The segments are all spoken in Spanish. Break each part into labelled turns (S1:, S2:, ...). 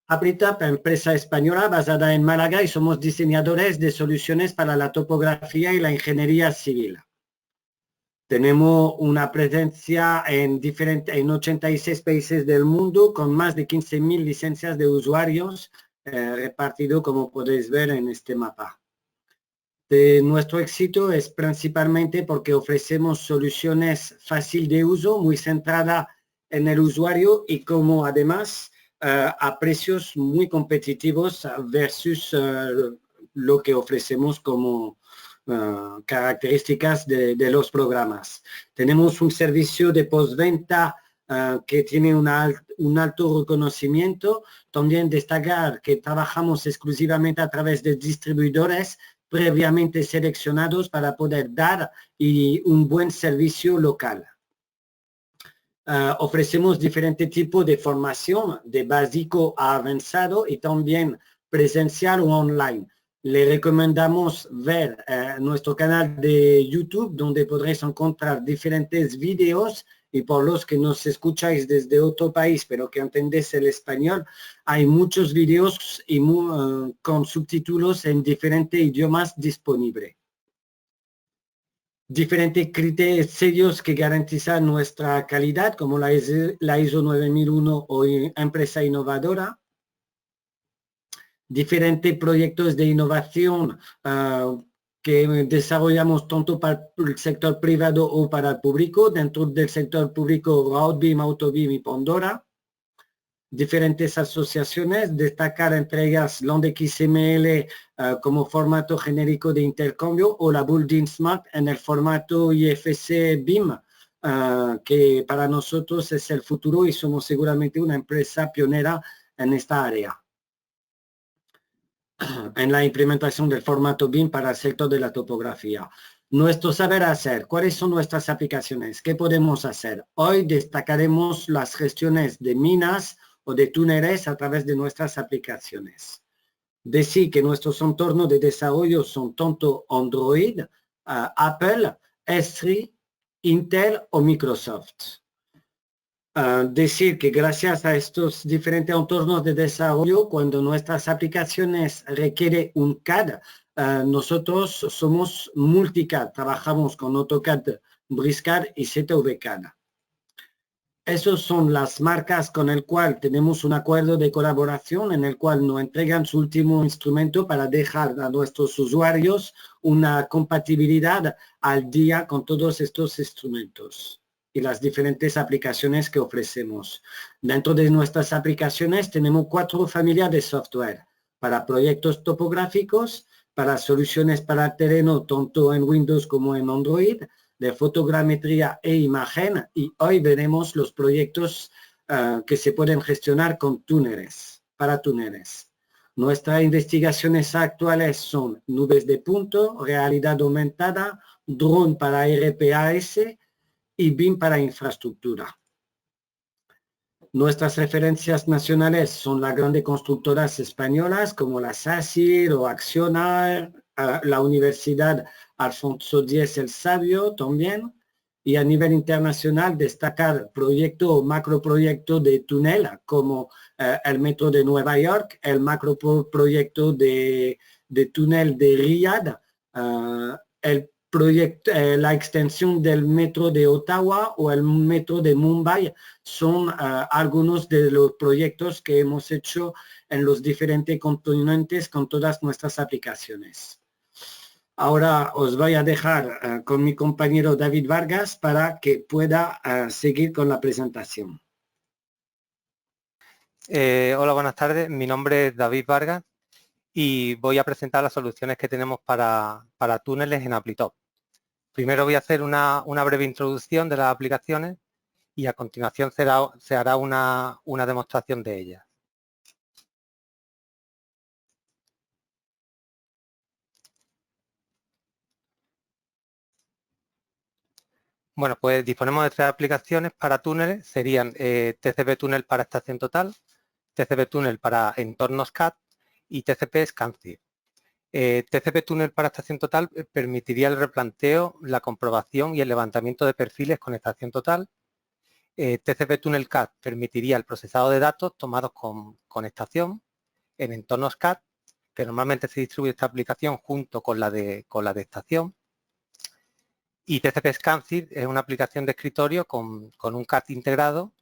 S1: Apritap, empresa española basada en Málaga y somos diseñadores de soluciones para la topografía y la ingeniería civil. Tenemos una presencia en 86 países del mundo con más de 15.000 licencias de usuarios repartido como podéis ver en este mapa. Nuestro éxito es principalmente porque ofrecemos soluciones fáciles de uso, muy centradas en el usuario y como además a precios muy competitivos versus lo que ofrecemos como características de los programas. Tenemos un servicio de postventa que tiene un alto reconocimiento. También destacar que trabajamos exclusivamente a través de distribuidores previamente seleccionados para poder dar un buen servicio local. Ofrecemos diferentes tipos de formación, de básico a avanzado y también presencial o online. Le recomendamos ver nuestro canal de YouTube, donde podréis encontrar diferentes videos, y por los que nos escucháis desde otro país, pero que entendéis el español, hay muchos videos y con subtítulos en diferentes idiomas disponibles. Diferentes criterios serios que garantizan nuestra calidad, como la ISO 9001 o empresa innovadora. Diferentes proyectos de innovación que desarrollamos tanto para el sector privado o para el público. Dentro del sector público, Roadbeam, Autobeam y Pandora. Diferentes asociaciones, destacar entre ellas LandXML como formato genérico de intercambio o la Building Smart en el formato IFC BIM, que para nosotros es el futuro y somos seguramente una empresa pionera en esta área. En la implementación del formato BIM para el sector de la topografía. Nuestro saber hacer, ¿cuáles son nuestras aplicaciones? ¿Qué podemos hacer? Hoy destacaremos las gestiones de minas o de túneles a través de nuestras aplicaciones. Decir que nuestros entornos de desarrollo son tanto Android, Apple, S3, Intel o Microsoft. Decir que gracias a estos diferentes entornos de desarrollo, cuando nuestras aplicaciones requieren un CAD, nosotros somos multicad, trabajamos con AutoCAD, BricsCAD y ZVCAD. Esas son las marcas con el cual tenemos un acuerdo de colaboración en el cual nos entregan su último instrumento para dejar a nuestros usuarios una compatibilidad al día con todos estos instrumentos y las diferentes aplicaciones que ofrecemos. Dentro de nuestras aplicaciones tenemos 4 familias de software para proyectos topográficos, para soluciones para el terreno, tanto en Windows como en Android, de fotogrametría e imagen, y hoy veremos los proyectos que se pueden gestionar con túneles, para túneles. Nuestras investigaciones actuales son nubes de punto, realidad aumentada, drone para RPAS y BIM para infraestructura. Nuestras referencias nacionales son las grandes constructoras españolas como la SACIR o Acciona, la Universidad Alfonso X el Sabio también, y a nivel internacional destacar proyectos o macroproyectos de túnel como el Metro de Nueva York, el macroproyecto de túnel de Riyadh, el proyecto, la extensión del metro de Ottawa o el metro de Mumbai son algunos de los proyectos que hemos hecho en los diferentes continentes con todas nuestras aplicaciones. Ahora os voy a dejar con mi compañero David Vargas para que pueda seguir con la presentación.
S2: Hola, buenas tardes. Mi nombre es David Vargas y voy a presentar las soluciones que tenemos para túneles en Applitop. Primero voy a hacer una breve introducción de las aplicaciones y a continuación se hará una demostración de ellas. Bueno, pues disponemos de 3 aplicaciones para túneles. Serían TCP Túnel para estación total, TCP Túnel para entornos CAD y TCP ScanCIF. TCP Túnel para estación total permitiría el replanteo, la comprobación y el levantamiento de perfiles con estación total. TCP Tunnel CAD permitiría el procesado de datos tomados con estación en entornos CAD, que normalmente se distribuye esta aplicación junto con la de estación. Y TCP Scancir es una aplicación de escritorio con un CAD integrado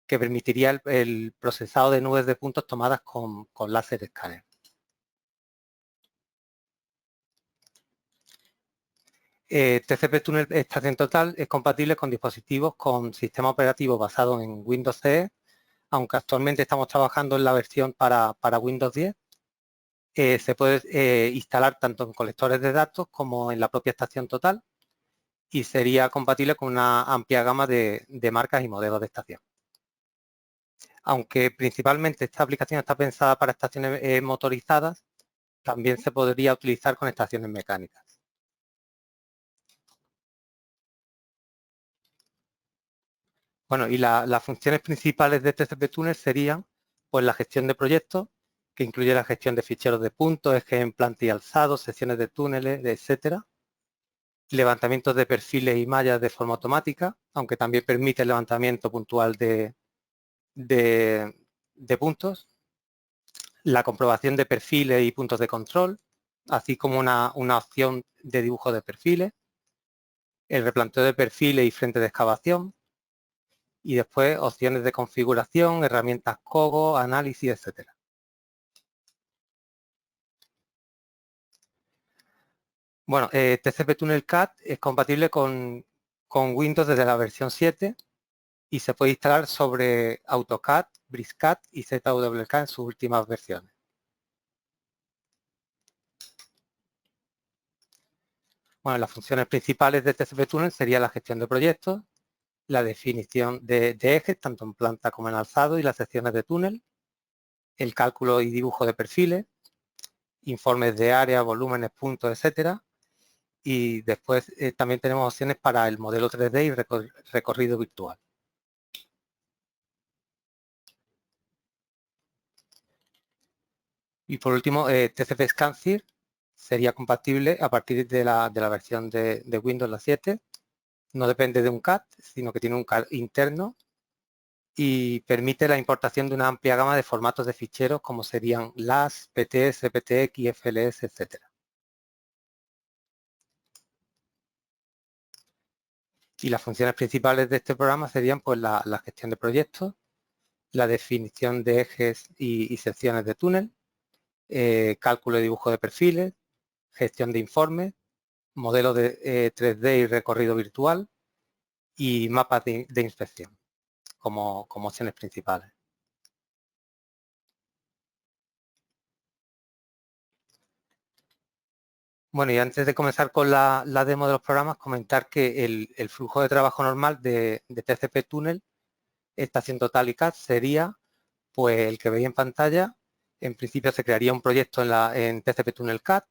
S2: que permitiría el procesado de nubes de puntos tomadas con láser escáner. TCP Tunnel Estación Total es compatible con dispositivos con sistema operativo basado en Windows CE, aunque actualmente estamos trabajando en la versión para Windows 10. Se puede instalar tanto en colectores de datos como en la propia estación total y sería compatible con una amplia gama de marcas y modelos de estación. Aunque principalmente esta aplicación está pensada para estaciones motorizadas, también se podría utilizar con estaciones mecánicas. Bueno, y las funciones principales de TCP Tunnel serían pues la gestión de proyectos, que incluye la gestión de ficheros de puntos, ejes en planta y alzado, secciones de túneles, etcétera. Levantamientos de perfiles y mallas de forma automática, aunque también permite el levantamiento puntual de puntos. La comprobación de perfiles y puntos de control, así como una opción de dibujo de perfiles. El replanteo de perfiles y frente de excavación. Y después opciones de configuración, herramientas COGO, análisis, etcétera. Bueno, TCP Tunnel CAD es compatible con Windows desde la versión 7 y se puede instalar sobre AutoCAD, BricsCAD y ZWK en sus últimas versiones. Bueno, las funciones principales de TCP Tunnel sería la gestión de proyectos, la definición de ejes, tanto en planta como en alzado y las secciones de túnel, el cálculo y dibujo de perfiles, informes de área, volúmenes, puntos, etcétera. Y después también tenemos opciones para el modelo 3D y recorrido virtual. Y por último, TCP Scancir sería compatible a partir de la versión de Windows la 7. No depende de un CAD, sino que tiene un CAD interno y permite la importación de una amplia gama de formatos de ficheros como serían LAS, PTS, PTX, FLS, etcétera. Y las funciones principales de este programa serían pues la gestión de proyectos, la definición de ejes y secciones de túnel, cálculo y dibujo de perfiles, gestión de informes, modelo de 3D y recorrido virtual y mapas de inspección como opciones principales. Bueno, y antes de comenzar con la demo de los programas, comentar que el flujo de trabajo normal de TCP Tunnel, estación total y CAD, sería pues el que veis en pantalla. En principio se crearía un proyecto en TCP Tunnel CAD.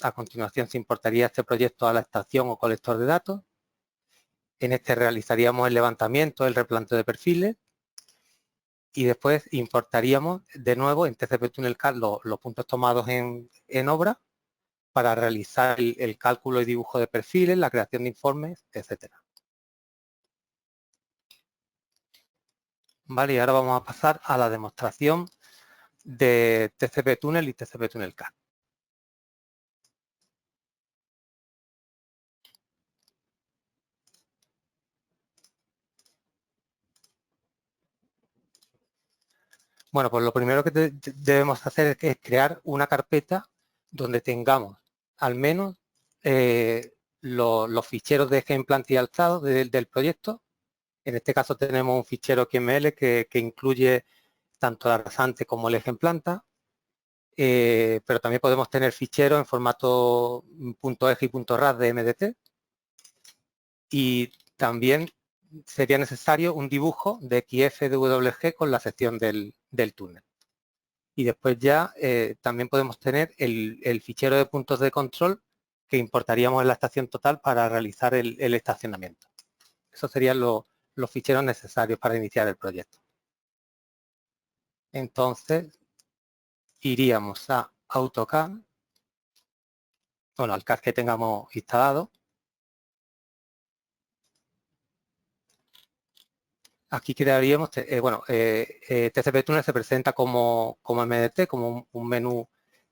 S2: A continuación se importaría este proyecto a la estación o colector de datos. En este realizaríamos el levantamiento, el replanteo de perfiles y después importaríamos de nuevo en TCP Tunnel CAD los puntos tomados en obra para realizar el cálculo y dibujo de perfiles, la creación de informes, etcétera. Vale, y ahora vamos a pasar a la demostración de TCP Tunnel y TCP Tunnel CAD. Bueno, pues lo primero que debemos hacer es crear una carpeta donde tengamos al menos los ficheros de eje en planta y alzado del proyecto. En este caso tenemos un fichero XML que incluye tanto la rasante como el eje en planta, pero también podemos tener ficheros en formato .eje y .ras de MDT. Y también sería necesario un dibujo de XFDWG con la sección del túnel. Y después ya también podemos tener el fichero de puntos de control que importaríamos en la estación total para realizar el estacionamiento. Esos serían los ficheros necesarios para iniciar el proyecto. Entonces, iríamos a AutoCAD, bueno, al CAD que tengamos instalado. aquí crearíamos, TCP Tunnel se presenta como MDT, como un menú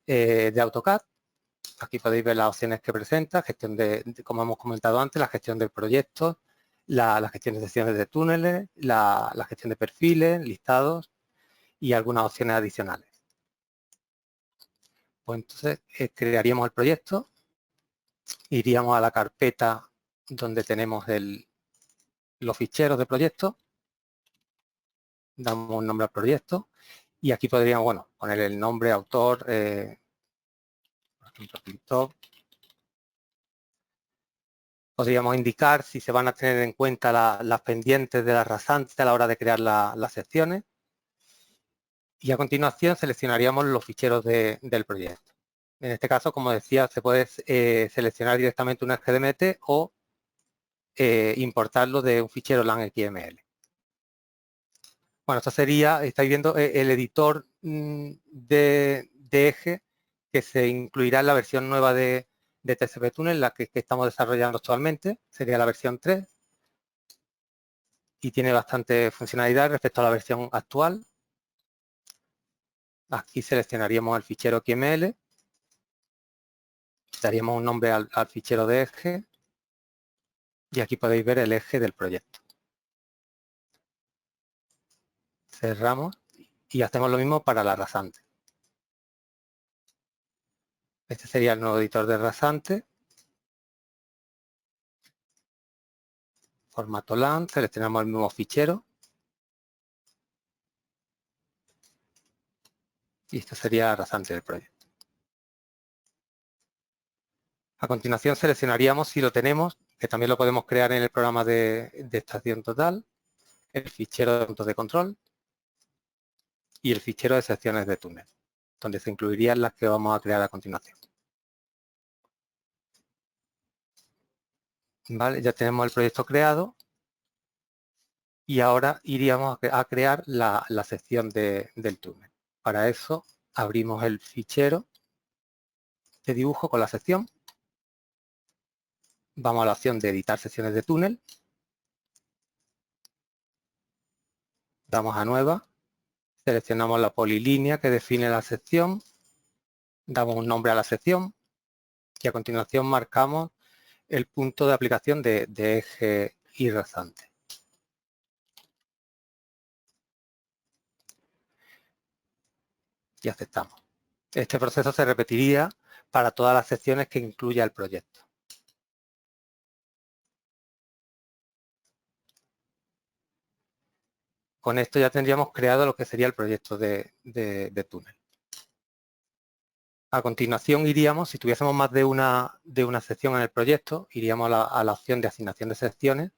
S2: de AutoCAD. Aquí podéis ver las opciones que presenta, gestión como hemos comentado antes, la gestión del proyecto, la gestión de secciones de túneles, la gestión de perfiles, listados y algunas opciones adicionales. Pues entonces crearíamos el proyecto, iríamos a la carpeta donde tenemos los ficheros de proyecto, damos un nombre al proyecto y aquí podríamos, poner el nombre, autor, por ejemplo, Cliptop. Podríamos indicar si se van a tener en cuenta las pendientes de la rasante a la hora de crear las secciones. Y a continuación seleccionaríamos los ficheros del proyecto. En este caso, como decía, se puede seleccionar directamente un SGDMT o importarlo de un fichero LangXML. Bueno, esto sería, estáis viendo el editor de eje que se incluirá en la versión nueva de TCP Tunnel, la que estamos desarrollando actualmente, sería la versión 3. Y tiene bastante funcionalidad respecto a la versión actual. Aquí seleccionaríamos el fichero XML, daríamos un nombre al fichero de eje y aquí podéis ver el eje del proyecto. Cerramos y hacemos lo mismo para la rasante. Este sería el nuevo editor de rasante. Formato LAN, seleccionamos el mismo fichero. Y esto sería la rasante del proyecto. A continuación seleccionaríamos, si lo tenemos, que también lo podemos crear en el programa de estación total, el fichero de puntos de control y el fichero de secciones de túnel, donde se incluirían las que vamos a crear a continuación. Vale, ya tenemos el proyecto creado y ahora iríamos a crear la sección del túnel. Para eso abrimos el fichero de dibujo con la sección. Vamos a la opción de editar secciones de túnel. Damos a nueva. Seleccionamos la polilínea que define la sección. Damos un nombre a la sección. Y a continuación marcamos el punto de aplicación de eje y rasante. Y aceptamos. Este proceso se repetiría para todas las secciones que incluya el proyecto. Con esto ya tendríamos creado lo que sería el proyecto de túnel. A continuación iríamos, si tuviésemos más de una sección en el proyecto, iríamos a la opción de asignación de secciones,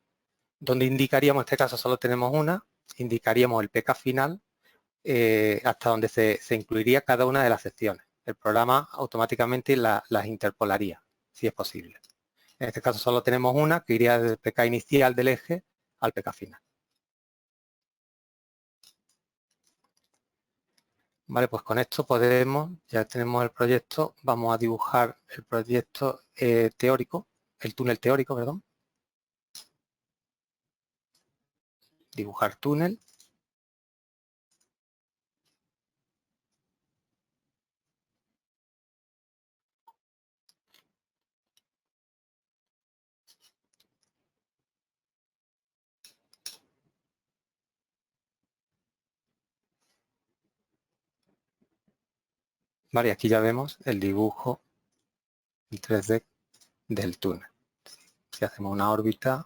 S2: donde indicaríamos, en este caso solo tenemos una, indicaríamos el PK final hasta donde se incluiría cada una de las secciones. El programa automáticamente las interpolaría, si es posible. En este caso solo tenemos una, que iría del PK inicial del eje al PK final. Vale, pues con esto ya tenemos el proyecto, vamos a dibujar el proyecto teórico, el túnel teórico, perdón. Dibujar túnel. Vale, aquí ya vemos el dibujo en 3D del túnel. Si hacemos una órbita,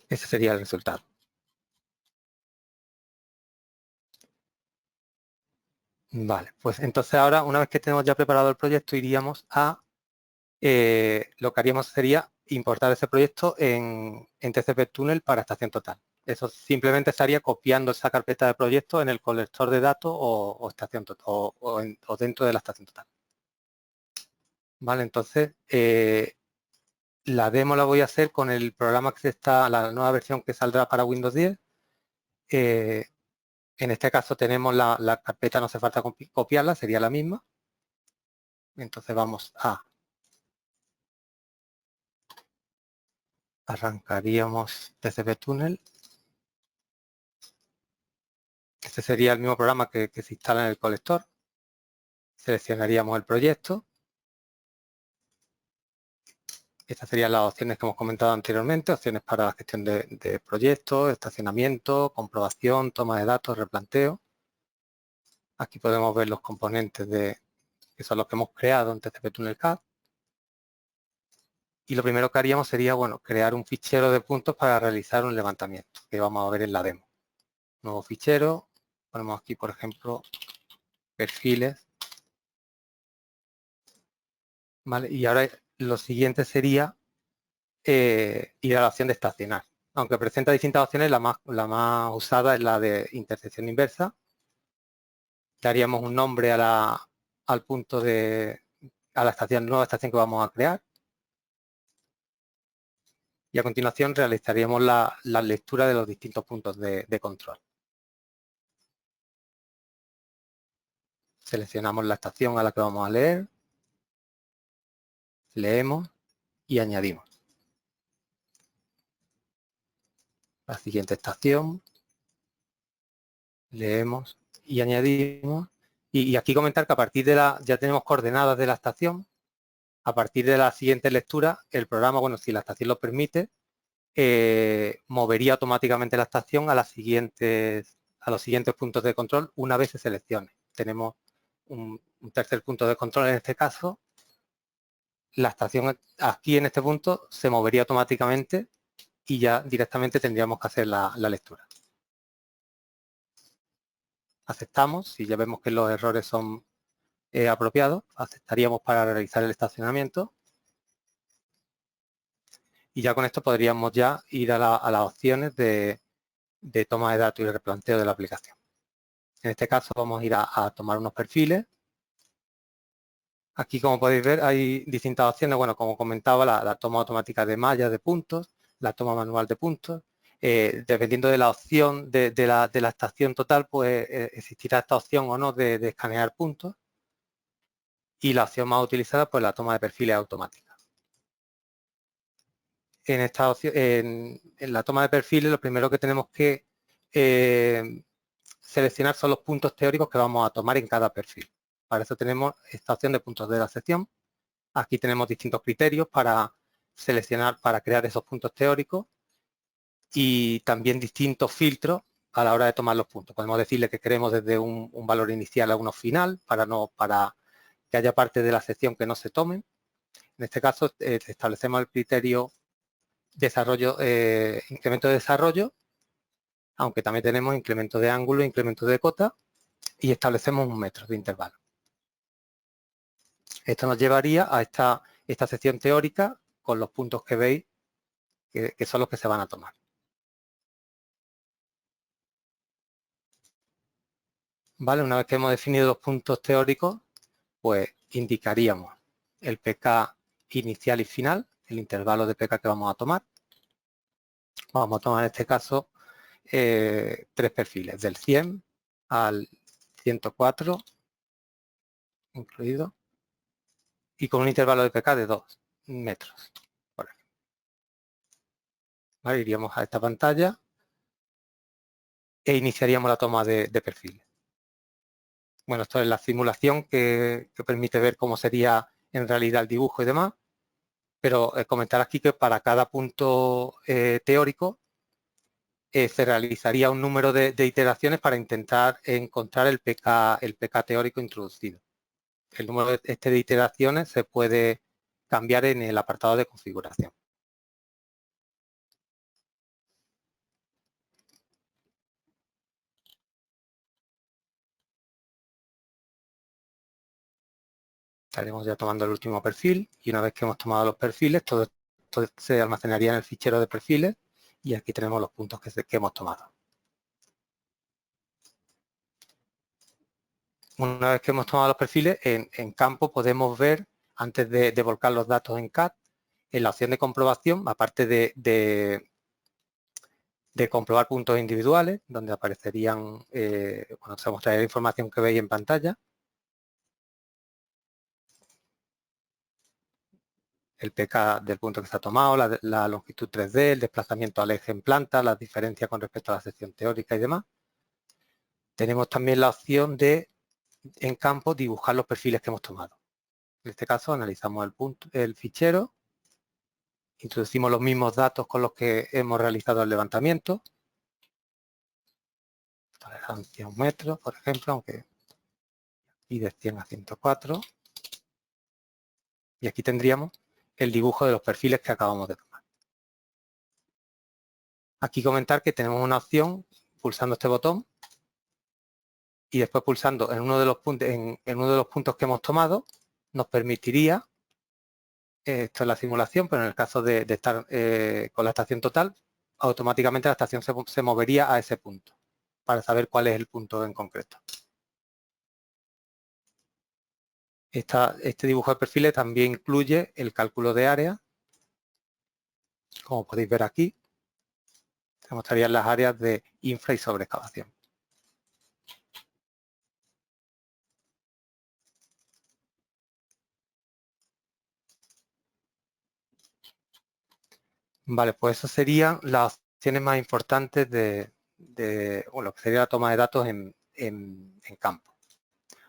S2: ese sería el resultado. Vale, pues entonces ahora, una vez que tenemos ya preparado el proyecto, iríamos a, lo que haríamos sería importar ese proyecto en TCP Tunnel para estación total. Eso simplemente estaría copiando esa carpeta de proyecto en el colector de datos o estación total, o dentro de la estación total. Vale, entonces la demo la voy a hacer con el programa que la nueva versión que saldrá para Windows 10. En este caso tenemos la carpeta, no hace falta copiarla, sería la misma. Entonces vamos a arrancaríamos TCP Tunnel. Este sería el mismo programa que se instala en el colector. Seleccionaríamos el proyecto. Estas serían las opciones que hemos comentado anteriormente, opciones para la gestión de proyectos, estacionamiento, comprobación, toma de datos, replanteo. Aquí podemos ver los componentes que son los que hemos creado en TCP Tunnel CAD. Y lo primero que haríamos sería, bueno, crear un fichero de puntos para realizar un levantamiento, que vamos a ver en la demo. Nuevo fichero, ponemos aquí, por ejemplo, perfiles. ¿Vale? Y ahora lo siguiente sería ir a la opción de estacionar. Aunque presenta distintas opciones, la más usada es la de intersección inversa. Daríamos un nombre a la nueva estación que vamos a crear. Y a continuación realizaríamos la lectura de los distintos puntos de control. Seleccionamos la estación a la que vamos a leer. Leemos y añadimos. La siguiente estación. Leemos y añadimos. Y aquí comentar que a partir de ya tenemos coordenadas de la estación. A partir de la siguiente lectura, el programa, bueno, si la estación lo permite, movería automáticamente la estación a los siguientes puntos de control una vez se seleccione. Tenemos un tercer punto de control en este caso. La estación aquí en este punto se movería automáticamente y ya directamente tendríamos que hacer la lectura. Aceptamos, si ya vemos que los errores son apropiados, aceptaríamos para realizar el estacionamiento. Y ya con esto podríamos ya ir a las opciones de toma de datos y replanteo de la aplicación. En este caso vamos a ir a tomar unos perfiles. Aquí, como podéis ver, hay distintas opciones. Bueno, como comentaba, la toma automática de mallas de puntos, la toma manual de puntos. Dependiendo de la opción de la estación total, pues existirá esta opción o no de escanear puntos. Y la opción más utilizada, pues la toma de perfiles automática. En esta opción, en la toma de perfiles, lo primero que tenemos que seleccionar son los puntos teóricos que vamos a tomar en cada perfil. Para eso tenemos esta opción de puntos de la sección. Aquí tenemos distintos criterios para seleccionar, para crear esos puntos teóricos y también distintos filtros a la hora de tomar los puntos. Podemos decirle que queremos desde un valor inicial a uno final para que haya parte de la sección que no se tomen. En este caso establecemos el criterio incremento de desarrollo, aunque también tenemos incremento de ángulo, incremento de cota y establecemos 1 metro de intervalo. Esto nos llevaría a esta sección teórica con los puntos que veis que son los que se van a tomar. Vale, una vez que hemos definido los puntos teóricos, pues indicaríamos el pk inicial y final, el intervalo de pk que vamos a tomar. Vamos a tomar en este caso 3 perfiles, del 100 al 104 incluido, y con un intervalo de pk de 2 metros. Vale, iríamos a esta pantalla e iniciaríamos la toma de perfiles. Bueno, esto es la simulación que permite ver cómo sería en realidad el dibujo y demás, pero comentar aquí que para cada punto teórico se realizaría un número de iteraciones para intentar encontrar el pk teórico introducido. El número de iteraciones se puede cambiar en el apartado de configuración. Estaremos ya tomando el último perfil y una vez que hemos tomado los perfiles, todo esto se almacenaría en el fichero de perfiles y aquí tenemos los puntos que hemos tomado. Una vez que hemos tomado los perfiles, en campo podemos ver, antes de volcar los datos en CAD, en la opción de comprobación, aparte de comprobar puntos individuales, donde aparecerían, bueno, se mostraría la información que veis en pantalla. el PK del punto que se ha tomado, la longitud 3D, el desplazamiento al eje en planta, las diferencias con respecto a la sección teórica y demás. Tenemos también la opción de, en campo, dibujar los perfiles que hemos tomado. En este caso analizamos el fichero, introducimos los mismos datos con los que hemos realizado el levantamiento. Tolerancia 1 metro, por ejemplo, aunque y de 100 a 104. Y aquí tendríamos el dibujo de los perfiles que acabamos de tomar. Aquí comentar que tenemos una opción pulsando este botón y después pulsando en uno de los puntos que hemos tomado nos permitiría, esto es la simulación, pero en el caso de estar con la estación total, automáticamente la estación se movería a ese punto para saber cuál es el punto en concreto. Este dibujo de perfiles también incluye el cálculo de área. Como podéis ver aquí, se mostrarían las áreas de infra y sobreexcavación. Vale, pues esas serían las opciones más importantes de lo que sería la toma de datos en campo.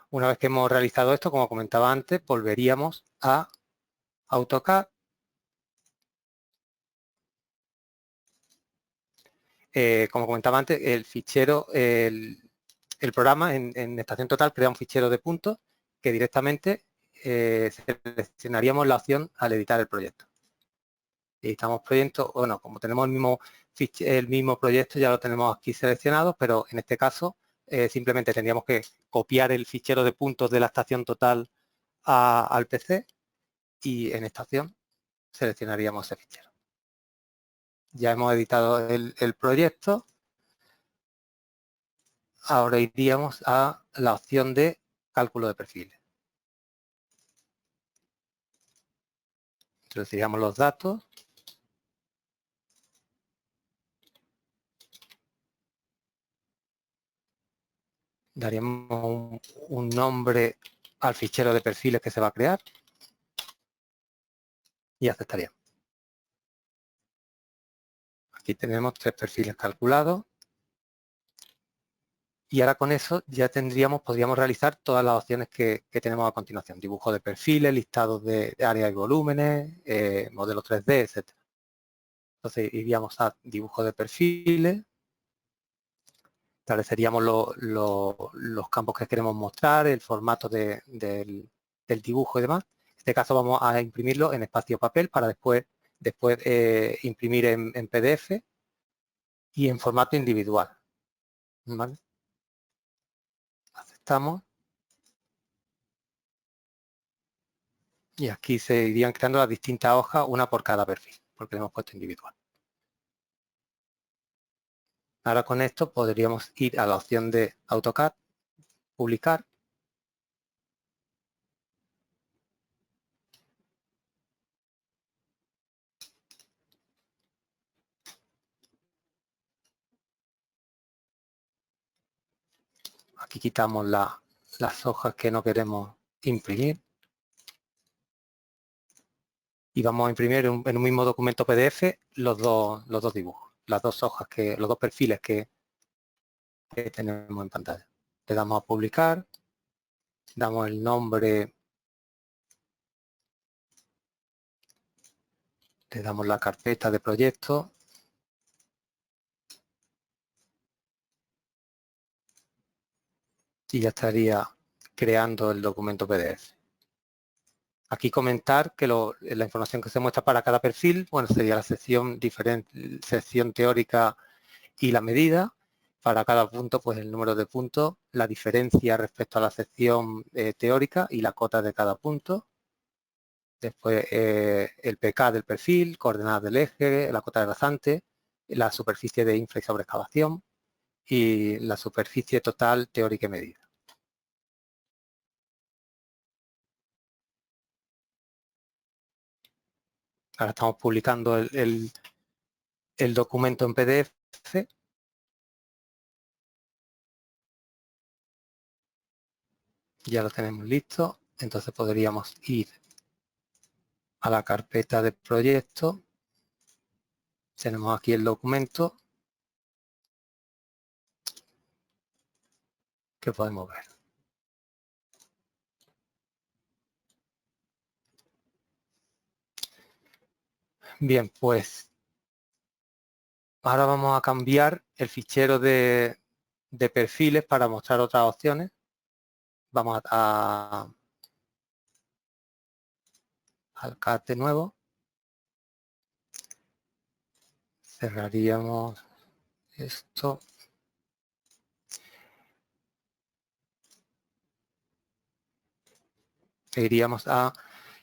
S2: Una vez que hemos realizado esto, como comentaba antes, volveríamos a AutoCAD. Como comentaba antes, el fichero, el programa en estación total crea un fichero de puntos que directamente seleccionaríamos la opción al editar el proyecto. Editamos proyectos, bueno, como tenemos el mismo proyecto, ya lo tenemos aquí seleccionado, pero en este caso simplemente tendríamos que copiar el fichero de puntos de la estación total al PC y en estación seleccionaríamos ese fichero. Ya hemos editado el proyecto. Ahora iríamos a la opción de cálculo de perfiles. Introduciríamos los datos. Daríamos un nombre al fichero de perfiles que se va a crear y aceptaríamos. Aquí tenemos 3 perfiles calculados y ahora con eso ya podríamos realizar todas las opciones que tenemos a continuación. Dibujo de perfiles, listados de áreas y volúmenes, modelos 3D, etc. Entonces iríamos a dibujo de perfiles. Estableceríamos los campos que queremos mostrar, el formato del dibujo y demás. En este caso vamos a imprimirlo en espacio papel para después imprimir en PDF y en formato individual. ¿Vale? Aceptamos. Y aquí se irían creando las distintas hojas, una por cada perfil, porque le hemos puesto individual. Ahora con esto podríamos ir a la opción de AutoCAD, publicar. Aquí quitamos las hojas que no queremos imprimir. Y vamos a imprimir en un mismo documento PDF los dos dibujos, las dos hojas, los dos perfiles que tenemos en pantalla. Le damos a publicar, damos el nombre, le damos la carpeta de proyecto y ya estaría creando el documento PDF. Aquí comentar que la información que se muestra para cada perfil, bueno, sería la sección teórica y la medida. Para cada punto, pues el número de puntos, la diferencia respecto a la sección teórica y la cota de cada punto. Después el PK del perfil, coordenadas del eje, la cota de rasante, la superficie de infra y sobreexcavación y la superficie total teórica y medida. Ahora estamos publicando el documento en PDF. Ya lo tenemos listo, entonces podríamos ir a la carpeta de proyecto. Tenemos aquí el documento que podemos ver. Bien, pues ahora vamos a cambiar el fichero de perfiles para mostrar otras opciones. Vamos al CAD de nuevo. Cerraríamos esto. E iríamos a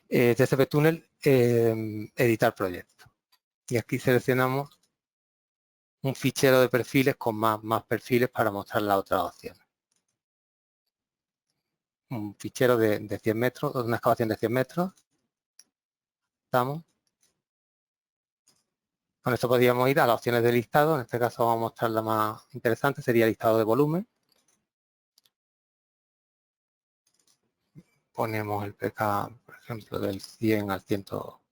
S2: TCP Tunnel, editar proyecto. Y aquí seleccionamos un fichero de perfiles con más perfiles para mostrar las otras opciones. Un fichero de 100 metros, una excavación de 100 metros. Estamos. Con esto podríamos ir a las opciones de listado. En este caso vamos a mostrar la más interesante, sería el listado de volumen. Ponemos el PK, por ejemplo, del 100 al 100,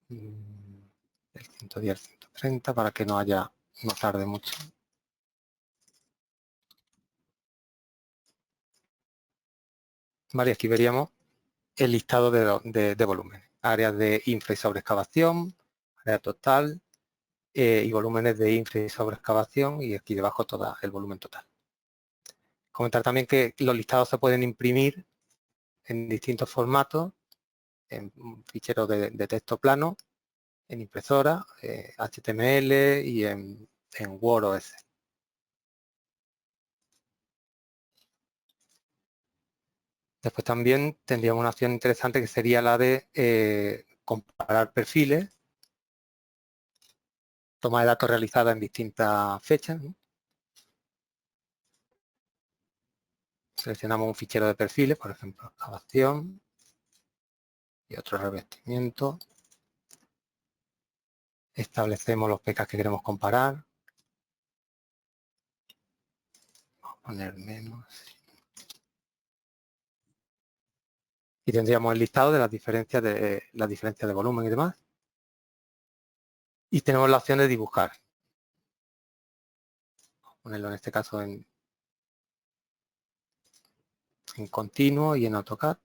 S2: del 110 al 130 para que no tarde mucho. Vale, aquí veríamos el listado de volúmenes. Áreas de infra y sobreexcavación, área total y volúmenes de infra y sobreexcavación, y aquí debajo todo el volumen total. Comentar también que los listados se pueden imprimir en distintos formatos, en un fichero de texto plano, en impresora, HTML y en Word OS. Después también tendríamos una opción interesante que sería la de comparar perfiles, toma de datos realizada en distintas fechas, ¿no? Seleccionamos un fichero de perfiles, por ejemplo, excavación y otro revestimiento. Establecemos los PK que queremos comparar. Vamos a poner menos. Y tendríamos el listado de las diferencias de volumen y demás. Y tenemos la opción de dibujar. Vamos a ponerlo en este caso en continuo y en AutoCAD.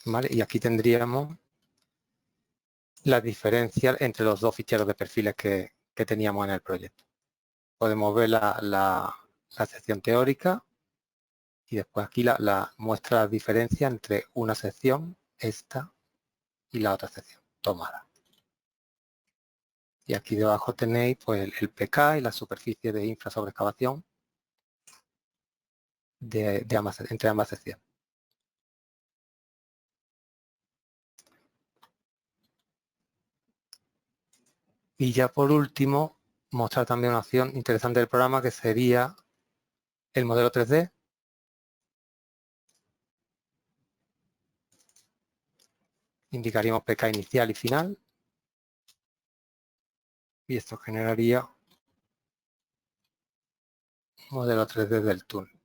S2: ¿Vale? Y aquí tendríamos la diferencia entre los dos ficheros de perfiles que teníamos en el proyecto. Podemos ver la sección teórica y después aquí muestra la diferencia entre una sección, esta, y la otra sección, tomada. Y aquí debajo tenéis pues, el PK y la superficie de infra sobre excavación entre ambas secciones. Y ya por último, mostrar también una opción interesante del programa que sería el modelo 3D. Indicaríamos PK inicial y final. Y esto generaría un modelo 3D del túnel.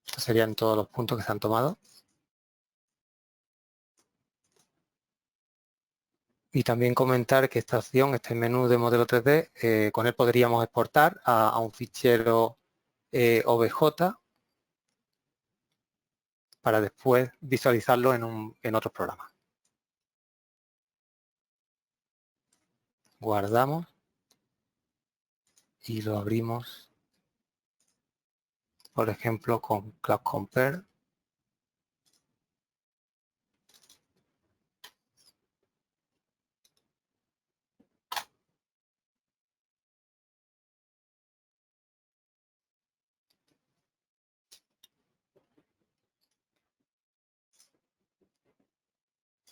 S2: Estos serían todos los puntos que se han tomado. Y también comentar que esta opción, este menú de modelo 3D, con él podríamos exportar a un fichero OBJ para después visualizarlo en otros programas. Guardamos y lo abrimos, por ejemplo, con Cloud Compare.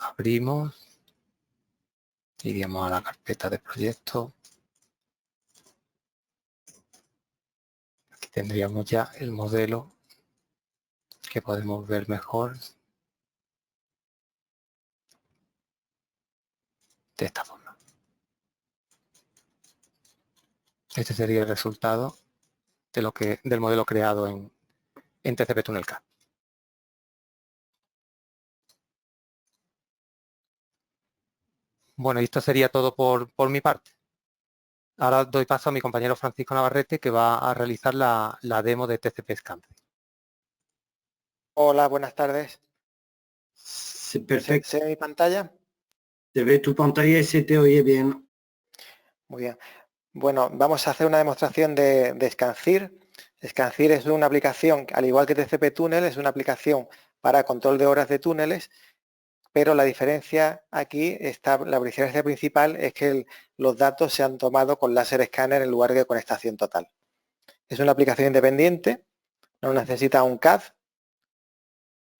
S2: Abrimos, iríamos a la carpeta de proyecto. Aquí tendríamos ya el modelo que podemos ver mejor. de esta forma. Este sería el resultado de del modelo creado en TCP Tunnel CAD. Bueno, y esto sería todo por mi parte. Ahora doy paso a mi compañero Francisco Navarrete, que va a realizar la demo de TCP Scancing.
S3: Hola, buenas tardes.
S1: Sí, perfecto.
S3: ¿Se ve mi pantalla?
S1: Se ve tu pantalla y se te oye bien.
S3: Muy bien. Bueno, vamos a hacer una demostración de Scancir. Scancir es una aplicación, al igual que TCP Tunnel, es una aplicación para control de horas de túneles, pero la diferencia aquí está, la diferencia principal es que los datos se han tomado con láser escáner en lugar de con estación total. Es una aplicación independiente, no necesita un CAD,